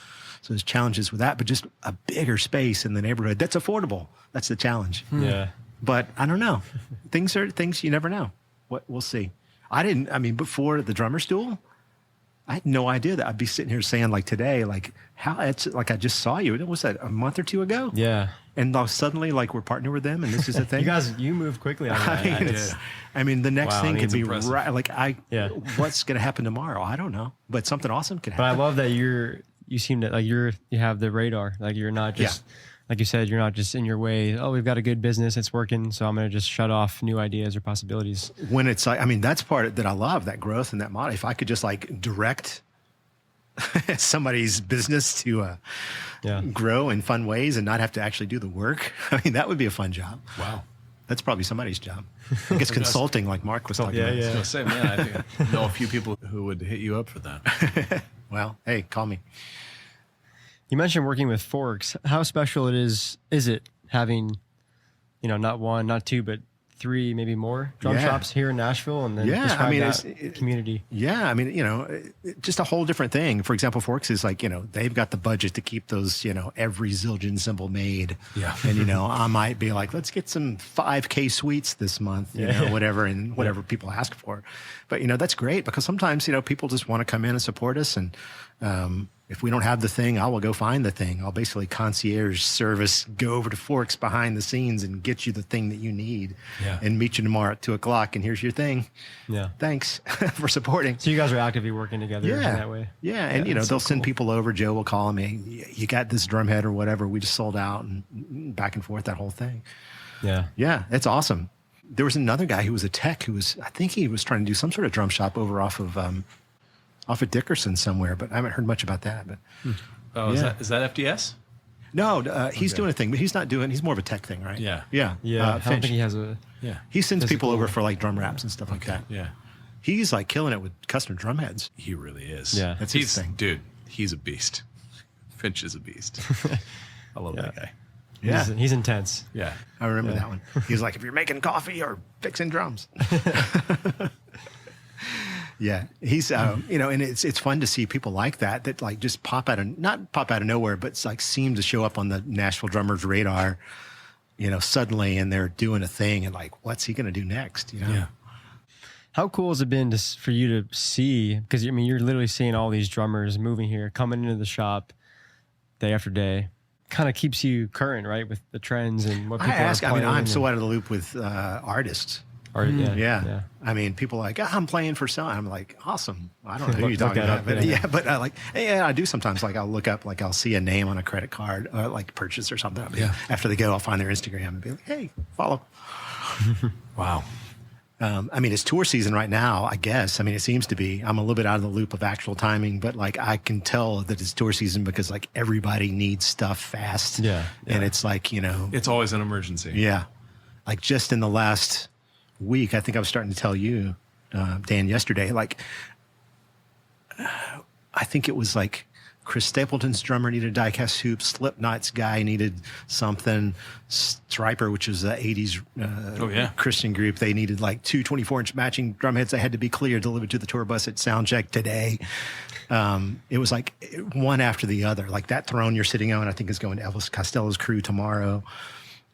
So there's challenges with that, but just a bigger space in the neighborhood that's affordable. That's the challenge. Yeah. But I don't know. Things you never know. We'll see. Before the drummer stool, I had no idea that I'd be sitting here saying like today, like how it's like I just saw you. Was that a month or 2 ago? Yeah. And now suddenly like we're partnering with them and this is a thing. You moved quickly on that. The next Wow, thing could be impressive. right. Like what's going to happen tomorrow? I don't know, but something awesome could But I happen. love that you seem to like you have the radar. Like you're not just like you said, you're not just in your way. Oh, we've got a good business, it's working, so I'm going to just shut off new ideas or possibilities. When it's like, that's part that I love, that growth and that model. If I could just like direct somebody's business to grow in fun ways and not have to actually do the work, that would be a fun job. Wow. That's probably somebody's job. I guess consulting, like Mark was talking about. I was gonna say, man, I think I know a few people who would hit you up for that. Well, hey, call me. You mentioned working with Forks. How special is it having, not 1, not 2, but 3, maybe more drum shops here in Nashville, and then describe that community? Yeah, just a whole different thing. For example, Forks is like, they've got the budget to keep those, every zildjian cymbal made. Yeah. And, I might be like, let's get some 5K suites this month, whatever, and whatever people ask for. But, that's great because sometimes, people just want to come in and support us. And if we don't have the thing, I will go find the thing. I'll basically concierge service, go over to Forks behind the scenes and get you the thing that you need and meet you tomorrow at 2:00. And here's your thing. Yeah. Thanks for supporting. So you guys are actively working together in that way. Yeah. And, they'll send people over. Joe will call me. You got this drum head or whatever. We just sold out and back and forth, that whole thing. Yeah. Yeah. It's awesome. There was another guy who was a tech I think he was trying to do some sort of drum shop over off of Dickerson somewhere, but I haven't heard much about that. But Is that FDS? no, he's doing a thing, but he's more of a tech thing, right? Yeah. Yeah. Yeah. I don't Finch. think he has a. Yeah. He sends people over for like drum wraps and stuff like that. Yeah. He's like killing it with custom drum heads. He really is. Yeah. That's his thing. Dude, he's a beast. Finch is a beast. I love that guy. Yeah. He's intense. Yeah. I remember that one. He was like, if you're making coffee or fixing drums. Yeah, he's and it's fun to see people like that like just not pop out of nowhere, but it's like seem to show up on the Nashville drummers' radar, suddenly, and they're doing a thing, and like, what's he going to do next? Yeah. How cool has it been for you to see? Because you're literally seeing all these drummers moving here, coming into the shop day after day. Kind of keeps you current, right, with the trends and what people are playing. I'm so out of the loop with artists. Yeah. People are like, I'm playing for so. I'm like, awesome. I don't know who you're talking about, but but I do sometimes. Like I'll look up, like I'll see a name on a credit card, like purchase or something. After they go, I'll find their Instagram and be like, hey, follow. Wow. It's tour season right now, I guess. It seems to be. I'm a little bit out of the loop of actual timing, but like I can tell that it's tour season because like everybody needs stuff fast. Yeah. And it's like, It's always an emergency. Yeah. Like just in the last week, I think I was starting to tell you, Dan, yesterday, like, I think it was like Chris Stapleton's drummer needed a die-cast hoop. Slipknot's guy needed something. Striper, which was the 80s Christian group, they needed like two 24-inch matching drum heads. They had to be clear, delivered to the tour bus at soundcheck today. It was like one after the other. Like that throne you're sitting on, I think is going to Elvis Costello's crew tomorrow.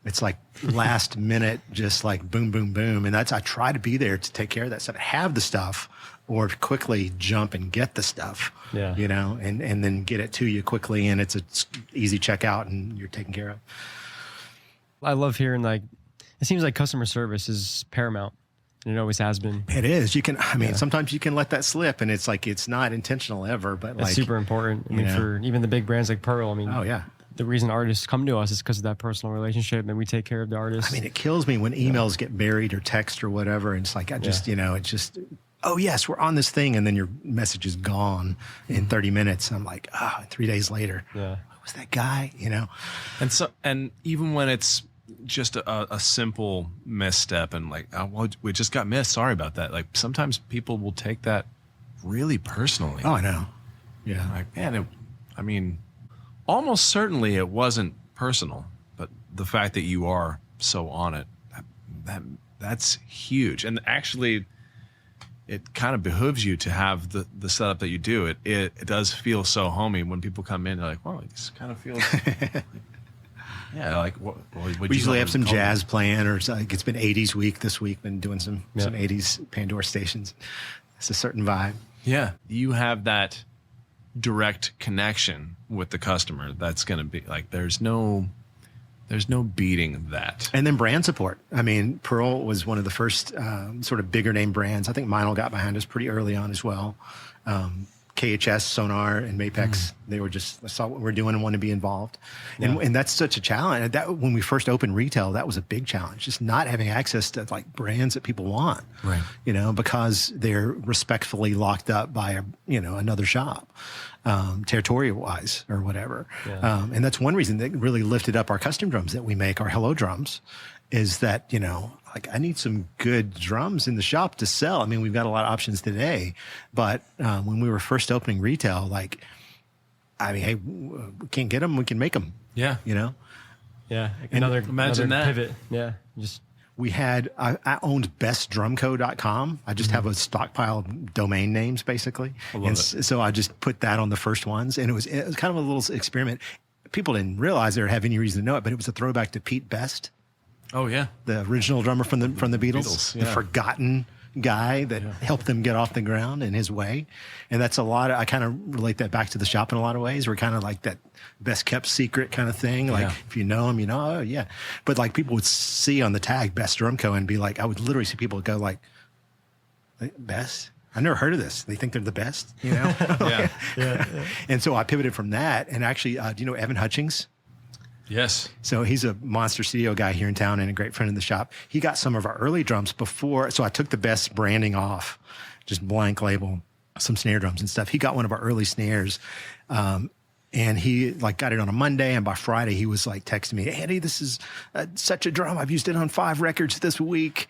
It's like last minute, just like boom, boom, boom. And I try to be there to take care of that stuff, have the stuff, or quickly jump and get the stuff, you know, and then get it to you quickly. And it's an easy checkout and you're taken care of. I love hearing like, it seems like customer service is paramount. And it always has been. It is. You can, I mean, sometimes you can let that slip and it's like, it's not intentional ever, but it's like super important. I mean, for even the big brands like Pearl, I mean, the reason artists come to us is because of that personal relationship and we take care of the artists. I mean, it kills me when emails get buried or text or whatever. And it's like, I just, you know, it's just, oh yes, we're on this thing. And then your message is gone in 30 minutes. I'm like, 3 days later, what was that guy, you know? And so, and even when it's just a simple misstep and like, oh, well, we just got missed. Sorry about that. Like sometimes people will take that really personally. Oh, I know. Yeah. Like, man, I mean, almost certainly it wasn't personal, but the fact that you are so on it, that's huge. And actually, it kind of behooves you to have the setup that you do. It does feel so homey when people come in. They're like, "Wow, this kind of feels." Like what we usually have some jazz playing, or like it's been '80s week this week. Been doing some '80s Pandora stations. It's a certain vibe. Yeah, you have that direct connection with the customer. That's going to be like there's no beating that. And then brand support. I mean, Pearl was one of the first sort of bigger name brands. I think Meinl got behind us pretty early on as well. KHS, Sonar, and Mapex, they were just saw what we're doing and want to be involved. And that's such a challenge. That when we first opened retail, that was a big challenge. Just not having access to like brands that people want, right? You know, because they're respectfully locked up by another shop, territorial wise or whatever. And that's one reason that really lifted up our custom drums that we make, our Hello drums, is that, like I need some good drums in the shop to sell. I mean, we've got a lot of options today, but when we were first opening retail, like, I mean, hey, we can't get them, we can make them. Yeah. Yeah. Another pivot. Yeah. We had, I owned bestdrumco.com. I just have a stockpile of domain names basically. So I just put that on the first ones, and it was kind of a little experiment. People didn't realize or have any reason to know it, but it was a throwback to Pete Best. Oh yeah, the original drummer from the Beatles, the forgotten guy that helped them get off the ground in his way. And that's I kind of relate that back to the shop in a lot of ways. We're kind of like that best kept secret kind of thing. Like if you know him, oh yeah. But like people would see on the tag Best Drum Co. and be like, I would literally see people go like, Best? I never heard of this. They think they're the best, Yeah. And so I pivoted from that. And actually, do you know Evan Hutchings? Yes. So he's a monster studio guy here in town and a great friend of the shop. He got some of our early drums before. So I took the Best branding off, just blank label, some snare drums and stuff. He got one of our early snares. And he like got it on a Monday. And by Friday, he was like texting me, "Hey, Andy, this is such a drum. I've used it on 5 records this week."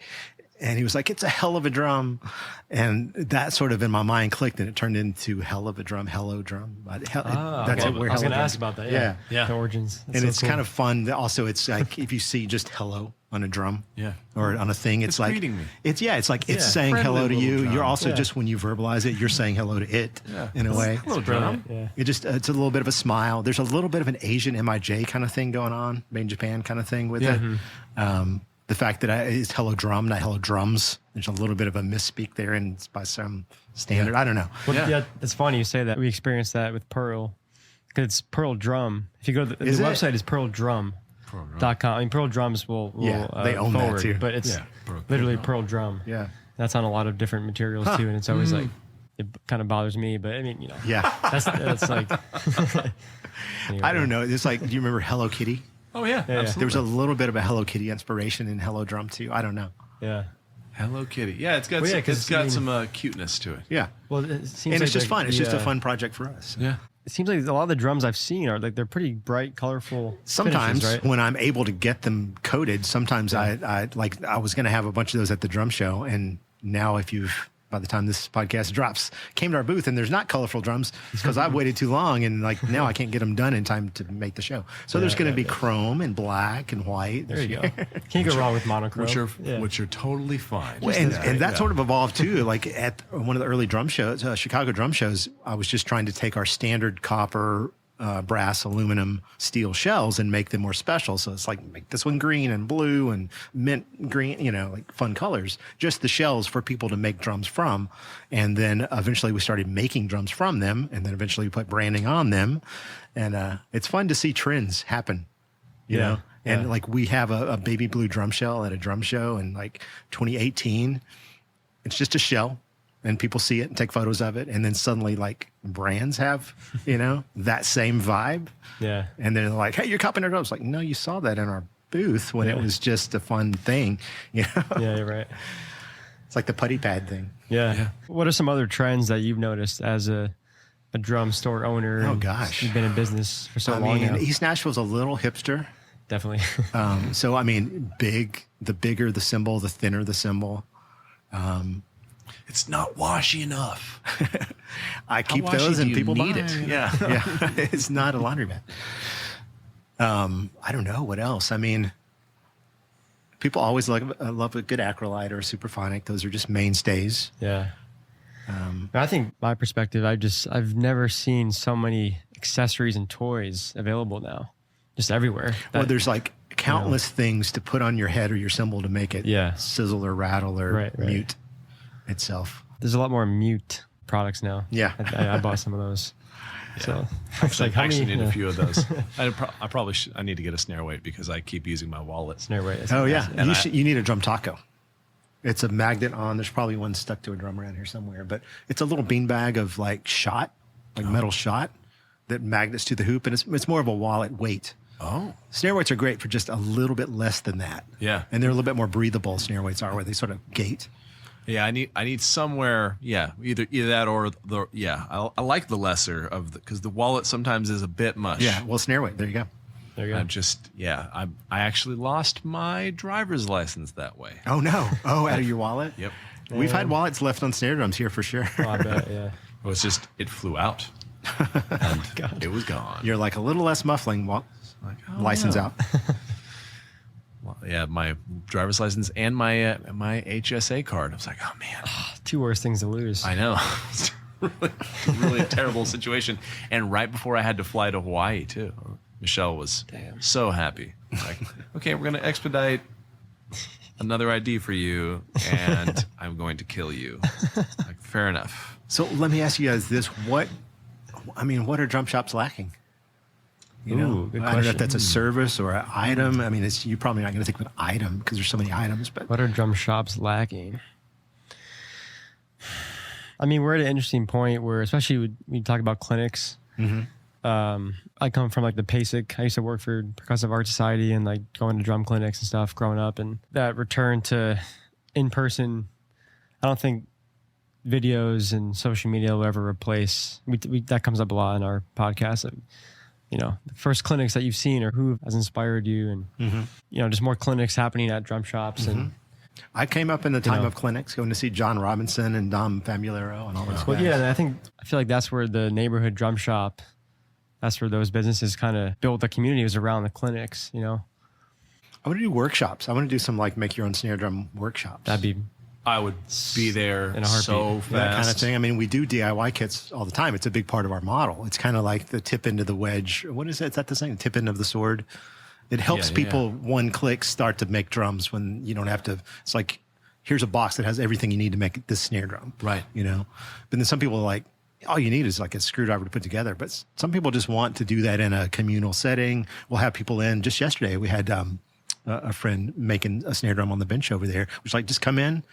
And he was like, "It's a hell of a drum." And that sort of in my mind clicked, and it turned into hell of a drum, hello drum. That's it. I was going to ask about that. Yeah. The origins. That's so it's cool. Kind of fun. Also, it's like if you see just hello on a drum or on a thing, it's like, greeting me. It's like it's saying hello to you. Drum. You're also just when you verbalize it, you're saying hello to it in a way. Hello, drum. It's a little bit of a smile. There's a little bit of an Asian MIJ kind of thing going on, made in Japan kind of thing with it. The fact that it's hello drum, not hello drums. There's a little bit of a misspeak there, and it's by some standard. I don't know. Well, it's funny you say that. We experienced that with Pearl, because it's Pearl Drum. If you go to the website is pearldrum.com. I mean, Pearl Drums will they own forward, that too. But it's literally Pearl Drum. Yeah, that's on a lot of different materials too, and it's always like it kind of bothers me. But I mean, that's like anyway. I don't know. It's like, do you remember Hello Kitty? Oh yeah, absolutely. There was a little bit of a Hello Kitty inspiration in Hello Drum too. I don't know. Yeah. Hello Kitty. Yeah, it's got some cuteness to it. Yeah. Well, it seems and like it's just fun. It's just a fun project for us. Yeah. It seems like a lot of the drums I've seen are like they're pretty bright, colorful. Sometimes finishes, right? when I'm able to get them coated, sometimes I was going to have a bunch of those at the drum show, and now if you've by the time this podcast drops, came to our booth and there's not colorful drums. It's because I've waited too long and like now I can't get them done in time to make the show. So there's going to be chrome and black and white. There you go. Can't go wrong with monochrome. Which are totally fine. Well, and that sort of evolved too. Like at one of the early drum shows, Chicago drum shows, I was just trying to take our standard copper, brass, aluminum, steel shells and make them more special. So it's like make this one green and blue and mint green, you know, like fun colors, just the shells for people to make drums from. And then eventually we started making drums from them. And then eventually we put branding on them. And it's fun to see trends happen, you know? And like we have a baby blue drum shell at a drum show in like 2018. It's just a shell. And people see it and take photos of it. And then suddenly like brands have, you know, that same vibe. Yeah. And they're like, hey, you're copying our drums. Like, no, you saw that in our booth when it was just a fun thing. You know? Yeah, you're right. It's like the putty pad thing. Yeah. What are some other trends that you've noticed as a drum store owner? Oh, gosh. You've been in business for so long now. East Nashville's a little hipster. Definitely. So, I mean, the bigger the cymbal, the thinner the cymbal. It's not washy enough. I keep those and people need buy it. Yeah. It's not a laundromat. I don't know what else. I mean, people always love a good acrolite or a superphonic. Those are just mainstays. Yeah. I think my perspective, I've never seen so many accessories and toys available now, just everywhere. Well, there's like countless things to put on your head or your cymbal to make it sizzle or rattle or mute itself. There's a lot more mute products now. Yeah. I bought some of those. Yeah. So I actually need a few of those. I probably I need to get a snare weight because I keep using my wallet. Snare weight. Oh yeah, you need a drum taco. It's a magnet on. There's probably one stuck to a drum around here somewhere, but it's a little beanbag of like shot, like metal shot that magnets to the hoop, and it's more of a wallet weight. Oh, snare weights are great for just a little bit less than that. Yeah, and they're a little bit more breathable. Snare weights are where they sort of gate. Yeah, I need somewhere. Yeah, either that or I like the lesser of because the wallet sometimes is a bit much. Yeah, well, snare weight. There you go. There you go. I actually lost my driver's license that way. Oh no! Oh, out of your wallet. Yep. We've had wallets left on snare drums here for sure. Oh, I bet. Yeah. Well, it flew out. And it was gone. You're like a little less muffling. License out. Well, yeah, my driver's license and my HSA card. I was like, oh man, two worst things to lose. I know. It's really a terrible situation. And right before I had to fly to Hawaii too, Michelle was so happy. Like, okay, we're gonna expedite another ID for you, and I'm going to kill you. Like, fair enough. So let me ask you guys this: what are drum shops lacking? You know, good I don't know if question. that's a service or an item. I mean, you're probably not going to think of an item because there's so many items. But what are drum shops lacking? I mean, we're at an interesting point where, especially when you talk about clinics. Mm-hmm. I come from like the PASIC. I used to work for Percussive Art Society and like going to drum clinics and stuff growing up. And that return to in person, I don't think videos and social media will ever replace. That comes up a lot in our podcast. You know, the first clinics that you've seen or who has inspired you and, you know, just more clinics happening at drum shops. And I came up in the time of clinics, going to see John Robinson and Dom Famulero and all those guys. Yeah, and I feel like that's where the neighborhood drum shop, that's where those businesses kind of built the community, was around the clinics, you know. I want to do workshops. I want to do some like make your own snare drum workshops. I would be there in a heartbeat. so fast. That kind of thing. I mean, we do DIY kits all the time. It's a big part of our model. It's kind of like the tip end of the wedge. What is it? Is that the same? Tip end of the sword. It helps people one click start to make drums when you don't have to. It's like, here's a box that has everything you need to make this snare drum. Right. You know, but then some people are like, all you need is like a screwdriver to put together. But some people just want to do that in a communal setting. We'll have people in. Just yesterday, we had a friend making a snare drum on the bench over there, which like just come in,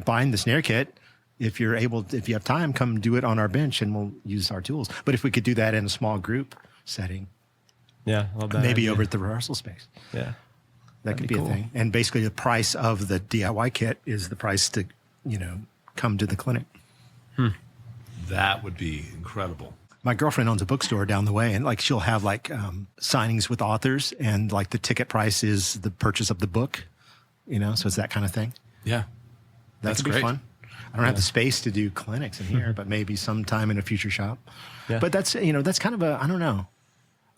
bind the snare kit. If you have time, come do it on our bench and we'll use our tools. But if we could do that in a small group setting, I love that maybe idea. over at the rehearsal space. Yeah. That could be a thing. And basically the price of the DIY kit is the price to, come to the clinic. That would be incredible. My girlfriend owns a bookstore down the way, and like she'll have like signings with authors, and like the ticket price is the purchase of the book, so it's that kind of thing. Yeah. That could be fun. I don't have the space to do clinics in here, but maybe sometime in a future shop. Yeah. But that's, that's kind of I don't know.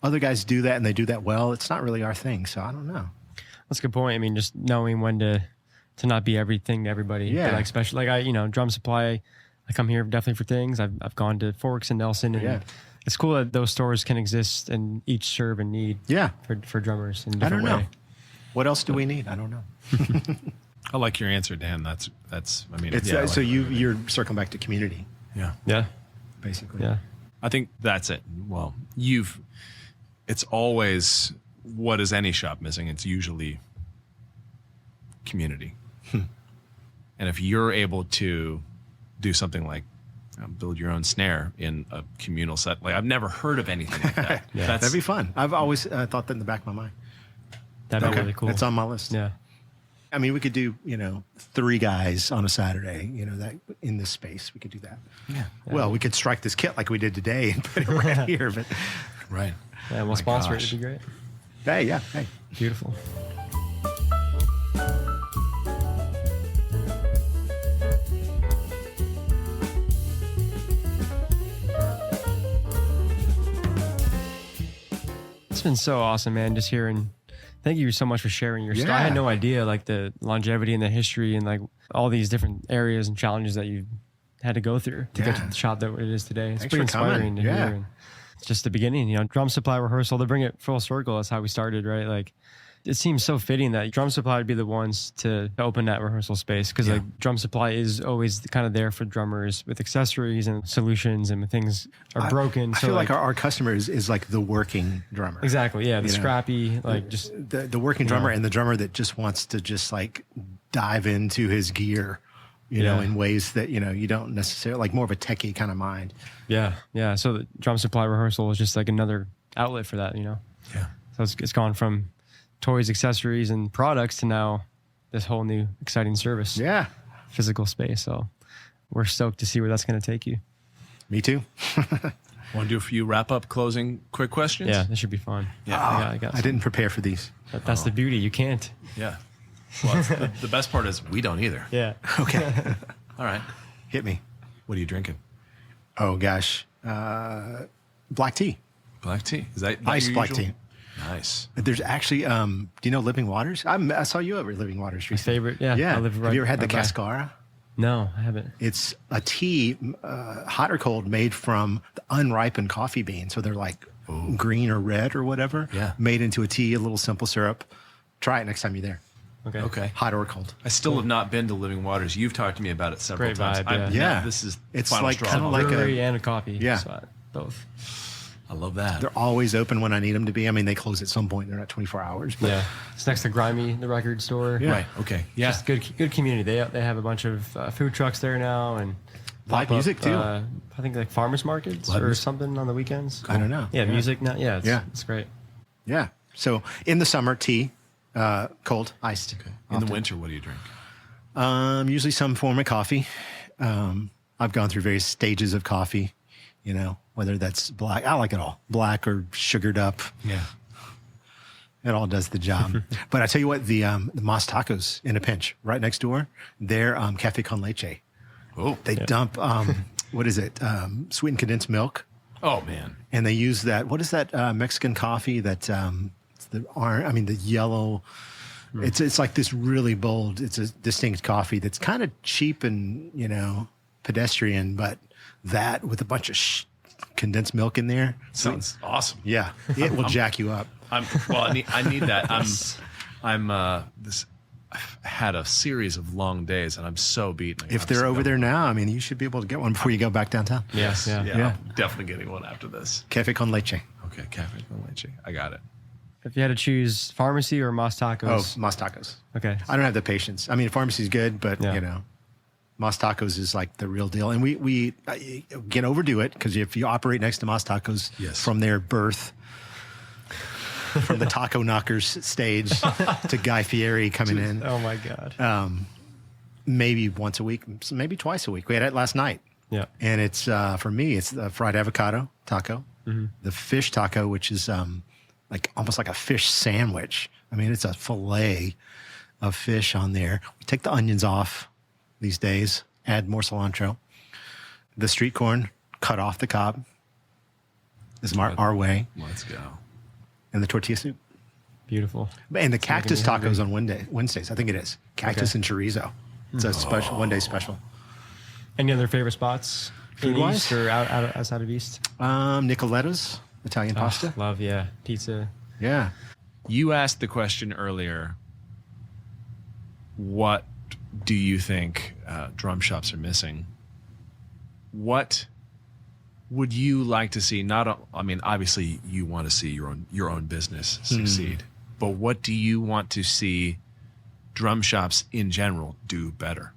Other guys do that and they do that well. It's not really our thing. So I don't know. That's a good point. I mean, just knowing when to not be everything to everybody. Yeah. But like, especially Drum Supply, I come here definitely for things. I've gone to Forks and Nelson, and it's cool that those stores can exist and each serve a need. Yeah. For drummers in a I different don't know. way. What else do we need? I don't know. I like your answer, Dan. That's. I mean, It's yeah, I so like- you're circling back to community, Yeah. Yeah. basically. Yeah. I think that's it. Well, it's always, what is any shop missing? It's usually community. And if you're able to do something like build your own snare in a communal set, like I've never heard of anything like that. Yeah. That'd be fun. I've always thought that in the back of my mind. That'd be really cool. It's on my list. Yeah. I mean, we could do, 3 guys on a Saturday, that in this space, we could do that. Yeah. Well, we could strike this kit like we did today and put it right here. But Right. Yeah. We'll sponsor it. It'd be great. hey, yeah, hey. Beautiful. It's been so awesome, man. Just hearing. Thank you so much for sharing your story. I Yeah. had no idea, like the longevity and the history and like all these different areas and challenges that you had to go through to get to the shop that it is today. It's Thanks pretty for coming. inspiring to Yeah. hear. And it's just the beginning, Drum Supply Rehearsal, to bring it full circle. That's how we started, right? Like, it seems so fitting that Drum Supply would be the ones to open that rehearsal space, because like Drum Supply is always kind of there for drummers with accessories and solutions, and when things are broken. I so feel like our customer is like the working drummer. exactly, yeah, the You know, scrappy, like just the working drummer and the drummer that just wants to just like dive into his gear, in ways that, you don't necessarily, like more of a techie kind of mind. yeah. So the Drum Supply Rehearsal is just like another outlet for that, Yeah. So it's gone from toys, accessories, and products to now this whole new exciting service, Yeah. physical space. So we're stoked to see where that's going to take you. Me too. Want to do a few wrap up closing quick questions? Yeah, this should be fun. Yeah. I got I some. didn't prepare for these. That's the beauty. You can't. Yeah. Well, the best part is we don't either. Yeah. Okay. All right. Hit me. What are you drinking? Oh, gosh. Black tea. Black tea. Is that Iced your black usual? tea. Nice. There's actually, do you know Living Waters? I saw you over at Living Waters My recently. favorite. Yeah. Yeah. I live Have you ever had the right by. Cascara? No, I haven't. It's a tea, hot or cold, made from the unripened coffee beans. So they're like green or red or whatever. Yeah. Made into a tea, a little simple syrup. Try it next time you're there. Okay. Okay. Hot or cold. I still have not been to Living Waters. You've talked to me about it several Great times. vibe, Yeah. This is It's final like straw. kinda like a- Brewery and a coffee. Yeah. spot, both. I love that. They're always open when I need them to be. I mean, they close at some point. They're not 24 hours. But Yeah. It's next to Grimy, the record store. Yeah. Right. Okay. Yeah. Just good community. They have a bunch of food trucks there now, and Live pop-up, music, too. I think like farmers markets Live or music. something on the weekends. I don't know. Yeah, music now. Yeah, it's great. Yeah. So in the summer, tea, cold, iced. Okay. In the winter, what do you drink? Usually some form of coffee. I've gone through various stages of coffee, whether that's black. I like it all, black or sugared up. Yeah. It all does the job. But I tell you what, the Mas Tacos in a pinch right next door, they're cafe con leche. Oh. They dump, what is it? Sweetened condensed milk. Oh man. And they use that. What is that Mexican coffee that it's the yellow? It's like this really bold. It's a distinct coffee that's kind of cheap and pedestrian, but that with a bunch of condensed milk in there. Sounds awesome. Yeah, it will jack you up. I need that. I've had a series of long days and I'm so beaten. If they're over there now, I mean, you should be able to get one before you go back downtown. Yes. Yeah. Yeah. I'm definitely getting one after this. Cafe con leche. Okay, cafe con leche. I got it. If you had to choose pharmacy or Mas Oh, Tacos. Mas Tacos. Okay. I don't have the patience. I mean, pharmacy's good, but Yeah. Mas Tacos is like the real deal. And we can overdo it because if you operate next to Mas Tacos Yes. from their birth, from the taco knockers stage to Guy Fieri coming in, Oh my God. maybe once a week, maybe twice a week. We had it last night. Yeah. And it's, for me, it's the fried avocado taco, the fish taco, which is like almost like a fish sandwich. I mean, it's a fillet of fish on there. We take the onions off these days. add more cilantro. The street corn, cut off the cob, is our way. Let's go. And the tortilla soup. Beautiful. And the cactus making me tacos on Wednesdays. I think it is. Cactus and chorizo. It's a special, one-day special. Any other favorite spots? Food-wise? East or outside of East? Nicoletta's, Italian pasta. Love, yeah. Pizza. Yeah. You asked the question earlier, what do you think drum shops are missing? What would you like to see? I mean, obviously you want to see your own business succeed, but what do you want to see drum shops in general do better?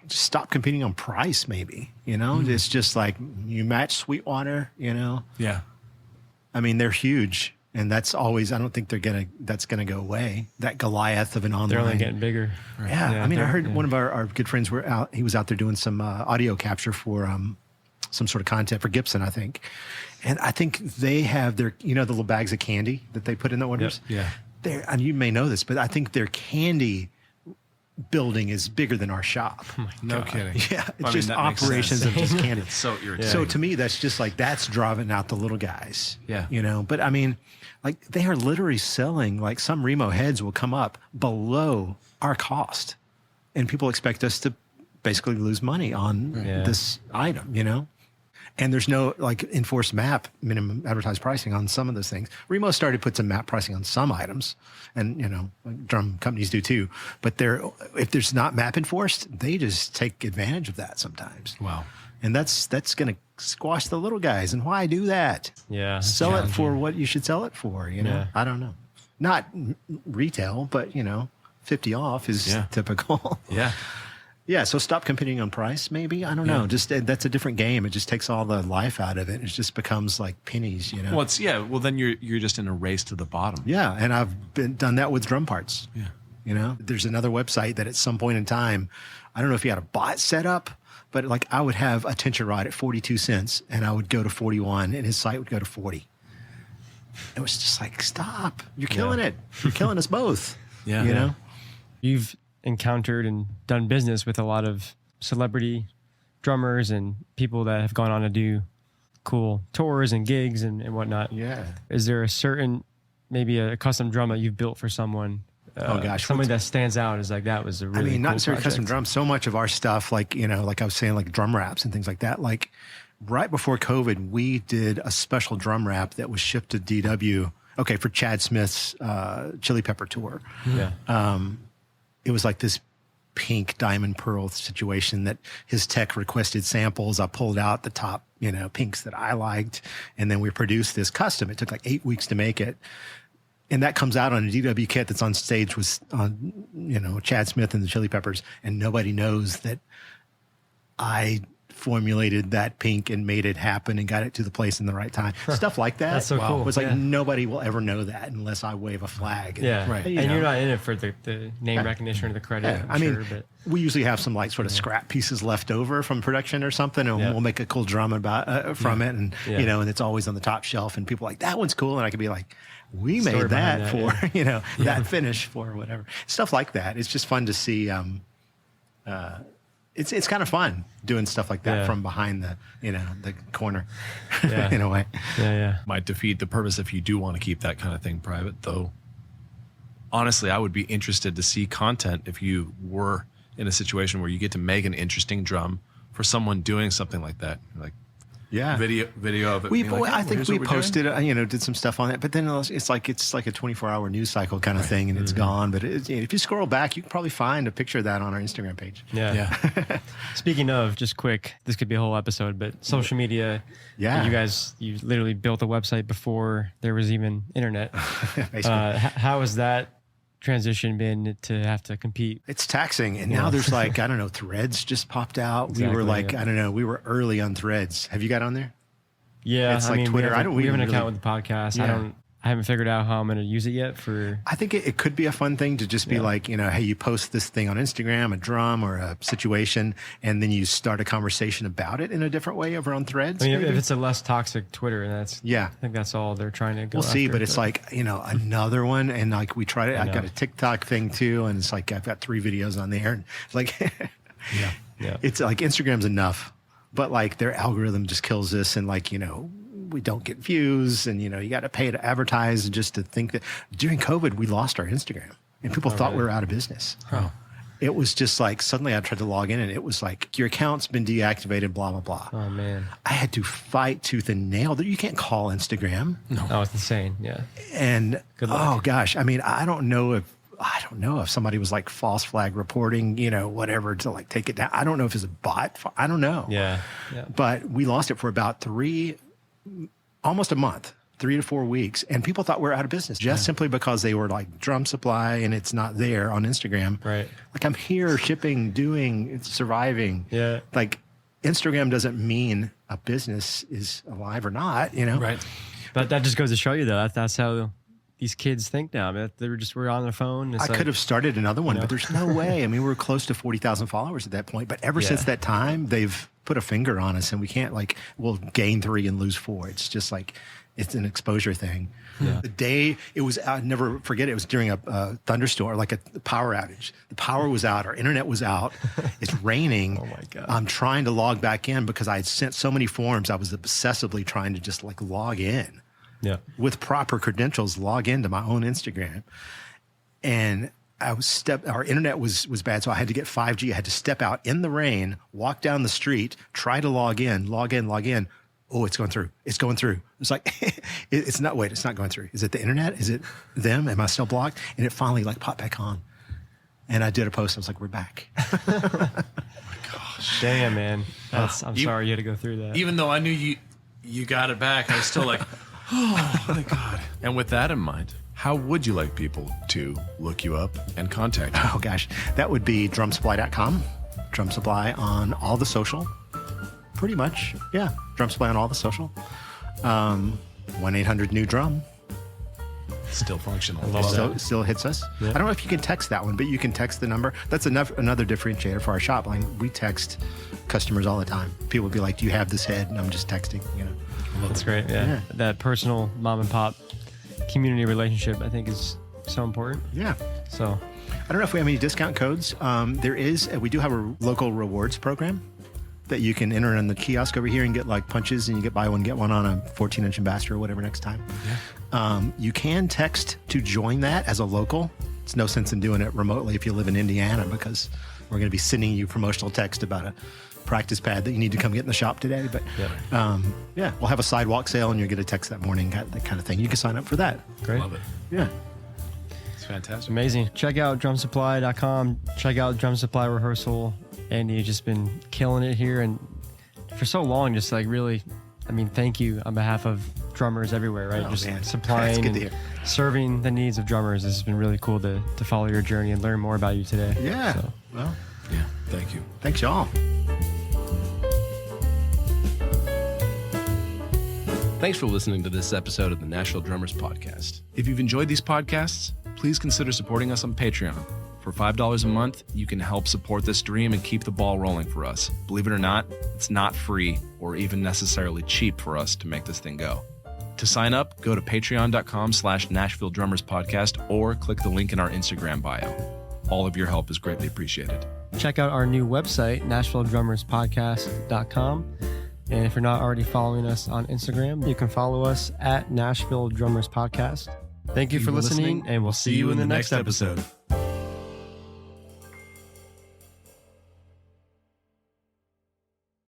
Just stop competing on price, maybe. It's just like you match Sweetwater. Yeah. I mean, they're huge, and that's always. I don't think that's gonna go away. That Goliath of an online. They're only getting bigger. Right. Yeah, I mean, I heard one of our good friends he was out there doing some audio capture for some sort of content for Gibson, I think. And I think they have their, the little bags of candy that they put in the orders. Yep. Yeah. And you may know this, but I think their candy building is bigger than our shop. Oh No kidding. Yeah, it's just operations of just candy. It's so irritating. So to me, that's just like, that's driving out the little guys. Yeah. But I mean, like they are literally selling, like some Remo heads will come up below our cost. And people expect us to basically lose money on this item, And there's no like enforced MAP, minimum advertised pricing, on some of those things. Remo started to put some MAP pricing on some items, and like drum companies do too. But if there's not MAP enforced, they just take advantage of that sometimes. Wow. And that's going to squash the little guys. And why do that? Yeah. Sell it for what you should sell it for. Yeah. I don't know. Not retail, but 50 off is typical. Yeah. Yeah, so stop competing on price, maybe. I don't know. Just that's a different game. It just takes all the life out of it. It just becomes like pennies, Well, well, then you're just in a race to the bottom. Yeah, and I've done that with drum parts. Yeah. There's another website that at some point in time, I don't know if you had a bot set up, but like I would have a tension rod at 42 cents, and I would go to 41, and his site would go to 40. It was just like, stop! You're killing it. You're killing us both. Yeah. You've encountered and done business with a lot of celebrity drummers and people that have gone on to do cool tours and gigs and whatnot. Yeah. Is there a certain, maybe a custom drum that you've built for someone? Oh gosh, somebody that stands out is like, that was a really not cool necessarily custom project. drums. So much of our stuff, like like I was saying, like drum wraps and things like that. Like right before COVID, we did a special drum wrap that was shipped to DW. Okay, for Chad Smith's Chili Pepper tour. Yeah. It was like this pink diamond pearl situation that his tech requested samples. I pulled out the top, pinks that I liked, and then we produced this custom. It took like 8 weeks to make it. And that comes out on a DW kit that's on stage with, Chad Smith and the Chili Peppers. And nobody knows that I formulated that pink and made it happen and got it to the place in the right time. Stuff like that. That's so cool. It's like Yeah. nobody will ever know that unless I wave a flag. Yeah. Right. And you're not in it for the name recognition or the credit. Yeah, I'm sure, mean, but we usually have some like sort of scrap pieces left over from production or something, and we'll make a cool drum about from it, and and it's always on the top shelf, and people are like, that one's cool, and I could be like, we Story made that behind for that finish for whatever stuff like that. It's just fun to see. It's kind of fun doing stuff like that from behind the the corner in a way. Yeah. Might defeat the purpose if you do want to keep that kind of thing private, though. Honestly, I would be interested to see content if you were in a situation where you get to make an interesting drum for someone doing something like that. Like video of it. I think we posted, did some stuff on it, but then it's like a 24-hour news cycle kind of thing, and it's gone. But if you scroll back, you can probably find a picture of that on our Instagram page. Yeah. Speaking of, just quick, this could be a whole episode, but social media. Yeah. You literally built a website before there was even internet. How has that transition been to have to compete? It's taxing, and now there's like, I don't know, Threads just popped out. Exactly, we were like, I don't know, we were early on Threads. Have you got on there? Yeah, It's like Twitter. We have an really- account with the podcast. Yeah. I haven't figured out how I'm going to use it yet for. I think it could be a fun thing to just be like, hey, you post this thing on Instagram, a drum or a situation, and then you start a conversation about it in a different way over on Threads. I mean, maybe? if it's a less toxic Twitter, and I think that's all they're trying to go We'll see, after, but it's like, another one. And like we tried it. I got a TikTok thing too. And it's like, I've got 3 videos on there. And it's like, it's like Instagram's enough, but like their algorithm just kills this. And like, we don't get views, and you got to pay to advertise, and just to think that during COVID we lost our Instagram and people thought we were out of business. Oh. It was just like suddenly I tried to log in and it was like your account's been deactivated, blah blah blah. Oh man, I had to fight tooth and nail. You can't call Instagram. No, oh, it's insane. Yeah, and good luck. Oh gosh, I mean, I don't know if somebody was like false flag reporting, whatever, to like take it down. I don't know if it's a bot. I don't know. Yeah. But we lost it for about almost a month, 3 to 4 weeks. And people thought we were out of business just simply because they were like Drum Supply and it's not there on Instagram. Right. Like I'm here shipping, it's surviving. Yeah. Like Instagram doesn't mean a business is alive or not, Right. But that just goes to show you though, that's how these kids think now. I mean, we're on their phone. I could have started another one, but there's no way. I mean, we were close to 40,000 followers at that point. But ever since that time, they've put a finger on us, and we can't we'll gain 3 and lose 4. It's just like, it's an exposure thing. Yeah. The day it was, I'd never forget it. It was during a thunderstorm, like a power outage. The power was out. Our internet was out. It's raining. Oh my God. I'm trying to log back in because I had sent so many forms. I was obsessively trying to just like log in. Yeah. With proper credentials, log into my own Instagram. And our internet was bad, so I had to get 5G. I had to step out in the rain, walk down the street, try to log in. Oh, it's going through. It's going through. It's like, it's not going through. Is it the internet? Is it them? Am I still blocked? And it finally like popped back on. And I did a post. I was like, we're back. Oh my gosh. Damn, man. I'm sorry you had to go through that. Even though I knew you got it back, I was still like, oh my God. And with that in mind, how would you like people to look you up and contact you? Oh gosh, that would be drumsupply.com. Drum Supply on all the social. Pretty much, yeah. Drum Supply on all the social. 1-800-NEW-DRUM. Still functional. Still hits us. Yeah. I don't know if you can text that one, but you can text the number. That's another differentiator for our shop. Like we text customers all the time. People will be like, "Do you have this head?" And I'm just texting. That's great. Yeah. That personal mom and pop community relationship, I think, is so important. Yeah. So, I don't know if we have any discount codes. We do have a local rewards program that you can enter in the kiosk over here and get like punches, and you get buy one, get one on a 14-inch Ambassador or whatever next time. Yeah. You can text to join that as a local. It's no sense in doing it remotely if you live in Indiana, because we're going to be sending you promotional text about a practice pad that you need to come get in the shop today. But we'll have a sidewalk sale and you'll get a text that morning, that kind of thing. You can sign up for that. Great. Love it. Yeah. It's fantastic. Amazing. Check out drumsupply.com. Check out Drum Supply Rehearsal. Andy has just been killing it here, and for so long, just like really, I mean, thank you on behalf of drummers everywhere, right? Supplying and serving the needs of drummers. This has been really cool to follow your journey and learn more about you today. Yeah. So. Well, yeah. Thank you. Thanks, y'all. Thanks for listening to this episode of the Nashville Drummers Podcast. If you've enjoyed these podcasts, please consider supporting us on Patreon. For $5 a month, you can help support this dream and keep the ball rolling for us. Believe it or not, it's not free or even necessarily cheap for us to make this thing go. To sign up, go to patreon.com/Nashville Drummers Podcast or click the link in our Instagram bio. All of your help is greatly appreciated. Check out our new website, NashvilleDrummersPodcast.com. And if you're not already following us on Instagram, you can follow us at Nashville Drummers Podcast. Thank you for listening, and we'll see you in the next episode.